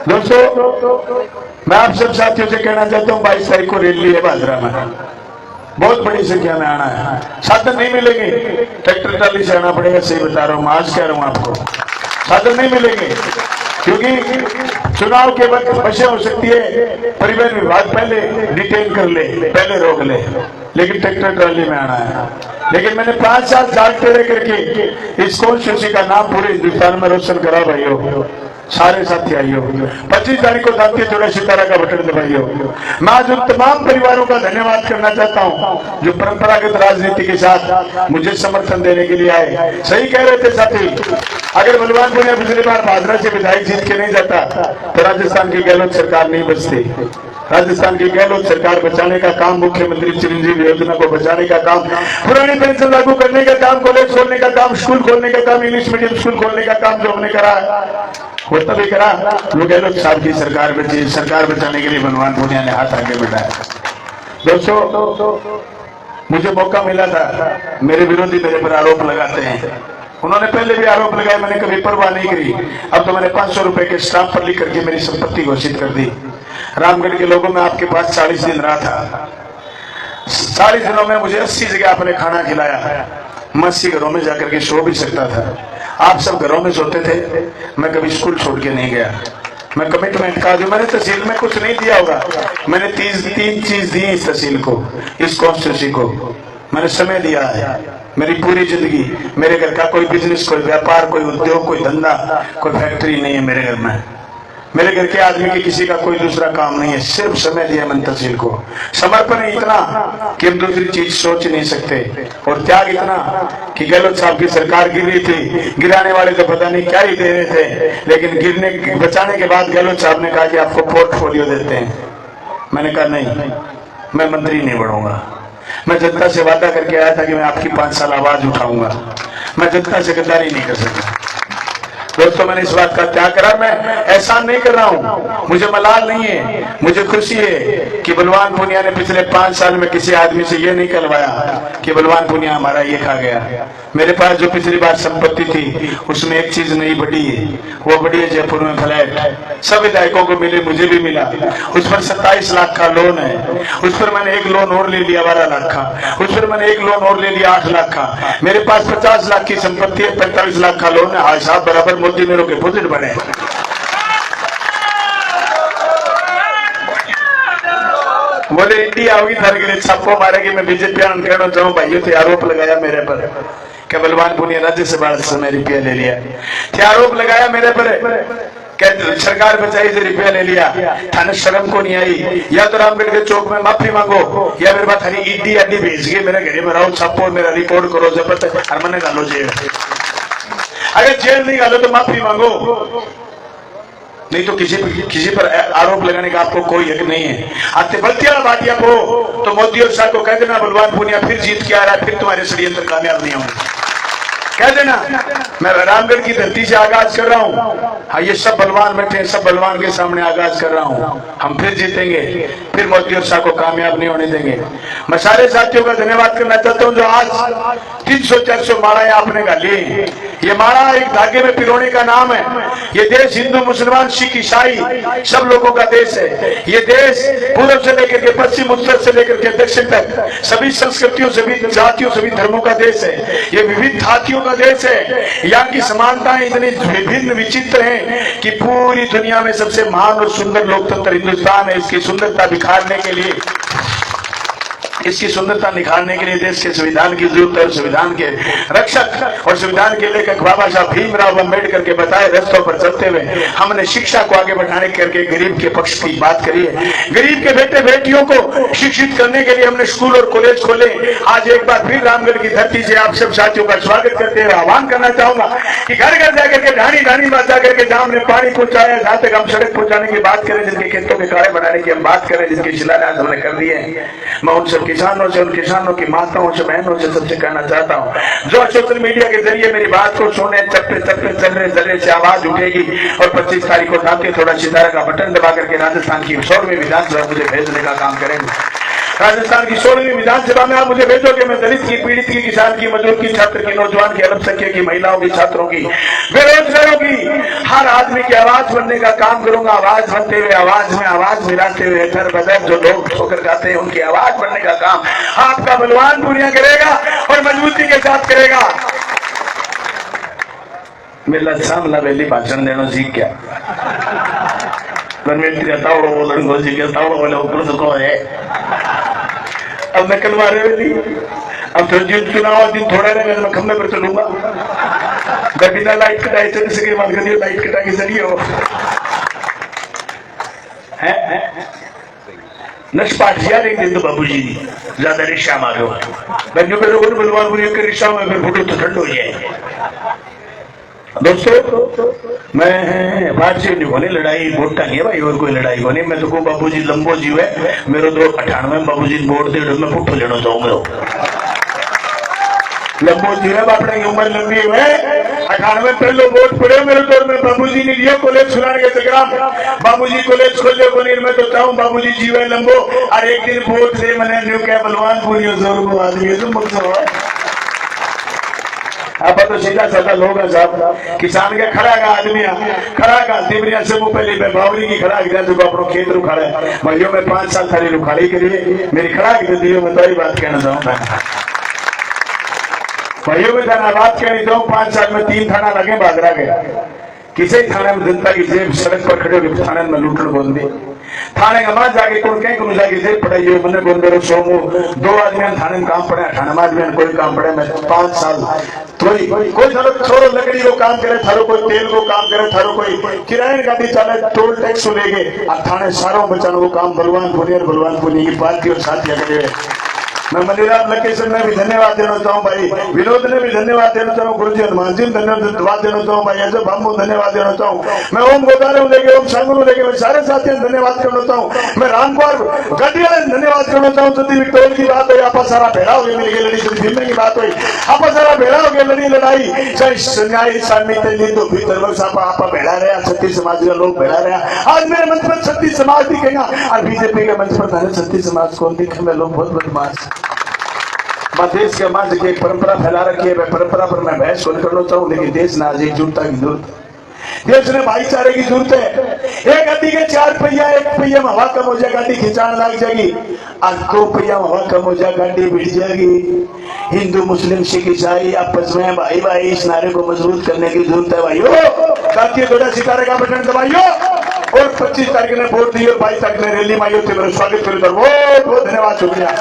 दोस्तों, मैं आप सब साथियों से कहना चाहता हूँ 22 तारीख को रैली है भादरा में, बहुत बड़ी संख्या में आना है। साधन नहीं मिलेंगे, ट्रैक्टर ट्राली से आना पड़ेगा, सही बता रहा हूँ, आज कह रहा हूँ आपको, साधन नहीं मिलेंगे, क्योंकि चुनाव के वक्त बसें हो सकती है, परिवहन विभाग पहले डिटेन कर ले, पहले रोक ले, लेकिन ट्रैक्टर ट्राली में आना है। लेकिन मैंने 5 साल जागते रह करके इस कॉन्स्टिट्यूंसी का नाम पूरे हिंदुस्तान में रोशन करा भाइयों। सारे साथी आइयो। 25 तारीख को दांती चौड़ा सितारा का बटन दबाइयो। मैं आज उन तमाम परिवारों का धन्यवाद करना चाहता हूं जो परंपरागत राजनीति के साथ मुझे समर्थन देने के लिए आए। सही कह रहे थे साथी, अगर बलवान पुनिया पिछली बार भादरा से विधायक जीत के नहीं जाता तो राजस्थान की गहलोत सरकार नहीं बचती। राजस्थान की गहलोत सरकार बचाने का काम, मुख्यमंत्री चिरंजीवी योजना को बचाने का काम, पुरानी पेंशन लागू करने का काम, कॉलेज खोलने का काम, स्कूल खोलने का काम, इंग्लिश मीडियम स्कूल खोलने का काम जो हमने करा वो तभी करा वो गहलोत साहब की सरकार बची। सरकार बचाने के लिए बलवान पुनिया ने हाथ आगे बढ़ाया। दोस्तों, मुझे मौका मिला था, मेरे विरोधी मेरे पर आरोप लगाते हैं, उन्होंने पहले भी आरोप लगाया, मैंने कभी परवाह नहीं करी। अब तो मैंने 500 रुपए के स्टाम्प पर लिख करके मेरी संपत्ति घोषित कर दी। रामगढ़ के लोगों में आपके पास 40 दिन रहा था, 40 दिनों में मुझे 80 जगह आपने खाना खिलाया। मैं 80 घरों में जाकर के सो भी सकता था, आप सब घरों में सोते थे, मैं कभी स्कूल छोड़ के नहीं गया। मैं कमिटमेंट का जो मैंने तहसील में कुछ नहीं दिया होगा, मैंने 3 चीज दी इस तहसील को, इस कॉन्स्टिट्यूंसी को मैंने समय दिया है। मेरी पूरी जिंदगी मेरे घर का कोई बिजनेस, कोई व्यापार, कोई उद्योग, कोई धंधा, कोई फैक्ट्री नहीं है मेरे घर में। मेरे घर के आदमी की किसी का कोई दूसरा काम नहीं है, सिर्फ समय दिया मैंने तहसील को। समर्पण इतना कि हम दूसरी चीज सोच नहीं सकते, और त्याग इतना कि गहलोत साहब की सरकार गिर रही थी, गिराने वाले तो पता नहीं क्या ही दे रहे थे, लेकिन बचाने के बाद गहलोत साहब ने कहा कि आपको पोर्टफोलियो देते हैं। मैंने कहा नहीं, मैं मंत्री नहीं बढ़ूंगा। मैं जनता से वादा करके आया था कि मैं आपकी 5 साल आवाज उठाऊंगा, मैं जनता से गद्दारी नहीं कर सकता। दोस्तों, मैंने इस बात का त्याग करा। मैं एहसान नहीं कर रहा हूं, मुझे मलाल नहीं है, मुझे खुशी है कि बलवान पुनिया ने पिछले 5 साल में किसी आदमी से ये नहीं कहलवाया कि बलवान पुनिया हमारा ये खा गया। मेरे पास जो पिछली बार संपत्ति थी उसमें एक चीज नहीं बढ़ी है, वो बढ़ी है जयपुर में फ्लैट। सब विधायकों को मिले, मुझे भी मिला। उस पर 27 लाख का लोन है, उस पर मैंने एक लोन और ले लिया 12 लाख का, उस पर मैंने एक लोन और ले लिया 8 लाख का। मेरे पास 50 लाख की संपत्ति है, 45 लाख का लोन है। हाय साहब बराबर मोदी मेरे के डिपोजिट बने। बोले इंडिया होगी थारे के लिए छापो मारेगी। मैं बीजेपी कहना चाहूँ, भाइयों थे आरोप लगाया मेरे पर कि बलवान पुनिया राज्यसभा से रुपया ले लिया, थे आरोप लगाया मेरे पर क्या सरकार बचाई से रुपया ले लिया। थाने शर्म को नहीं आई? या तो रामगढ़ के चौक में माफी मांगो, या मेरे पास थानी ईडी अड्डी भेज के मेरे घर में रहो, छापो, मेरा रिकॉर्ड करो, जबरदस्त हर मने डालो जेल। अगर जेल नहीं डालो तो माफी मांगो, नहीं तो किसी पर आरोप लगाने का आपको कोई हक नहीं है। आते बल्तियाला बात आपको तो मोदी और शाह को कह देना बलवान पुनिया फिर जीत के आ रहा है, फिर तुम्हारे षड्यंत्र कामयाब नहीं होंगे, कह देना। मैं रामगढ़ की धरती से आगाज कर रहा हूँ। हाँ, ये सब बलवान बैठे हैं, सब बलवान के सामने आगाज कर रहा हूँ। हम फिर जीतेंगे, फिर मोदी और शाह को कामयाब नहीं होने देंगे। मैं सारे साथियों का धन्यवाद करना चाहता हूँ जो आज 300-400 मालाएं आपने गाली। ये माला एक धागे में पिरोने का नाम है। ये देश हिंदू, मुसलमान, सिख, ईसाई सब लोगों का देश है। ये देश पूर्व से लेकर के पश्चिम, उत्तर से लेकर के दक्षिण तक सभी संस्कृतियों, सभी जातियों, सभी धर्मों का देश है। ये विविध जातियों का देश है। यहाँ की समानताएं इतनी विभिन्न विचित्र हैं कि पूरी दुनिया में सबसे महान और सुंदर लोकतंत्र हिंदुस्तान है। इसकी सुंदरता बिखारने के लिए, इसकी सुंदरता निखारने के लिए देश के संविधान की जरूरत है। और संविधान के रक्षक और संविधान के लेखक बाबा साहब भीमराव अम्बेडकर के बताए रास्तों पर चलते हुए हमने शिक्षा को आगे बढ़ाने करके गरीब के पक्ष की बात करी है। गरीब के बेटे बेटियों को शिक्षित करने के लिए हमने स्कूल और कॉलेज खोले। आज एक बार फिर रामगढ़ की धरती से आप सब साथियों का स्वागत करते हुए आह्वान करना चाहूंगा कि घर घर जाकर के ढाणी ढाणी बात जाकर के जहां हमने पानी पहुंचाया, जहां तक हम सड़क पहुंचाने की बात करें, जिनके खेतों के काले बनाने की हम बात करें, जिनके शिलान्यास हमने कर दिए, मैं उन सब किसानों से, उन किसानों की माताओं से, बहनों से सबसे कहना चाहता हूं जो सोशल मीडिया के जरिए मेरी बात को सुने, चप्पे चप्पे चर्रे जर्रे से आवाज उठेगी और 25 तारीख को दांती थोड़ा सितारा का बटन दबा करके राजस्थान की 16वीं विधानसभा मुझे भेजने का काम करेंगे। राजस्थान की 16वीं विधानसभा में आप मुझे भेजोगे, मैं दलित की, पीड़ित की, किसान की, मजदूर की, छात्र की, नौजवान की, अल्पसंख्यक की, महिलाओं की, छात्रों की, बेरोजगारों की, हर आदमी की आवाज बनने का काम करूंगा। आवाज बनते हुए, आवाज में आवाज मिलाते हुए, दर बदर जो लोग ठोकर खाते हैं उनकी आवाज बनने का काम आपका बलवान पुनिया करेगा और मजबूती के साथ करेगा। मेरा सामला वेली भाषण देना सीख गया, तावड़ो बोलने सीख गया, तावड़ो बोले ऊपर सुखो है। अब मैं कल मारे वेली, अब तो चुनाव दिन थोड़ा रहे, मैं खंबे पर चलूंगा। बिना लाइट कटाए चल सके मन कर लाइट कटा के चलिए हो नशपाट यार एक दिन तो बाबूजी ज्यादा रिक्शा मारो बच्चों के लोगों ने बलवानपुरी के रिक्शा में फिर फोटो तो ठंड हो जाए। दोस्तों मैं बात से नहीं होने लड़ाई वोट नहीं है भाई और कोई लड़ाई होनी मैं तो को बाबूजी लंबो जीव है मेरे तो 98 बाबूजी वोट दे मैं पुट्ठो लेना चाहूंगा लंबो जीव है अपने की उम्र लंबी है 98 पहले वोट पड़े मेरे तो मैं बाबूजी ने लिया कॉलेज सुनाने के चक्राम बाबूजी कॉलेज खोले को नहीं मैं तो चाहूँ बाबूजी जीव है लंबो और एक दिन वोट दे मैंने न्यू क्या बलवान पूरी जोर आदमी है मुझसे अब तो सीधा साधा लोग है साहब किसान के खड़ा का आदमी खड़ा का दिवरिया से वो पहले बावरी की खड़ा गया जो अपनो खेत रू खड़ा है भाइयों में 5 साल थारी रुखाड़ी के लिए मेरी खड़ा की दियो मैं तो बात कहना चाहूँ भाइयों में थाना बात कहनी चाहूँ 5 साल में 3 थाना लगे बागरा गया किसी थाने में जनता की जेब सड़क पर खड़े होकर थाने में लूटन बोल दी थाने का बाद जाके कौन कहीं को जाके जेब पड़ाई हुई मैंने बोल मेरे सोमू 2 आदमी थाने में काम पड़े 98 आदमी कोई काम पड़े मैं 5 साल कोई थारो छोरो लकड़ी को काम करे थारो कोई तेल को काम करे थारो कोई किराए गाड़ी चले टोल टैक्स लेके और थाने सारों बचाने को काम बलवान पुनी की बात की और साथी करे मैं मनीराम लकेशन में भी धन्यवाद देना चाहूँ भाई विनोद ने भी धन्यवाद देना चाहूँ गुरुजी हनुमान जी धन्यवाद देना चाहूँ भाई अजय बाबू धन्यवाद देना चाहूँ मैं ओम गोदारे लेके ओम शांगुल लेके मैं सारे साथियों धन्यवाद करना चाहूँ मैं रामकुमार गड्डी वाले धन्यवाद करना चाहूँ सती विक्टोरिया की बात हुई आपा सारा भेड़ा हो गया मेरी लड़ी सती फिल्म की बात हुई आपा सारा भेड़ा हो गया लड़ी लड़ाई चाहे सामने तो भीतर आपा भेड़ा रहा छत्तीस समाज के लोग भेड़ा रहा आज मेरे मंच पर छत्तीस समाज दिखेगा और बीजेपी के मंच पर छत्तीस समाज कौन दिखे मैं लोग बहुत बदमाश देश के समाज की एक परंपरा फैला रखी है मैं परंपरा पर मैं बहस को करना चाहूँ लेकिन देश ना आज एकजुटता की जरूरत है देश में भाईचारे की जरूरत है एक गाड़ी के 4 पहिया एक पहिया में हवा कम हो जाए गाड़ी खिंचाने लग जाएगी आज 2 पहिया में हवा कम हो जाए गाड़ी बिठ जाएगी हिंदू मुस्लिम सिख ईसाई आपस में भाई भाई इस नारे को मजबूत करने की जरूरत है भाइयों जातीय घोड़ा सितारे का बटन दबाइयो और 25 तारीख ने वोट दी और 22 तारीख ने रैली में आइयो स्वागत करो बहुत बहुत धन्यवाद शुक्रिया।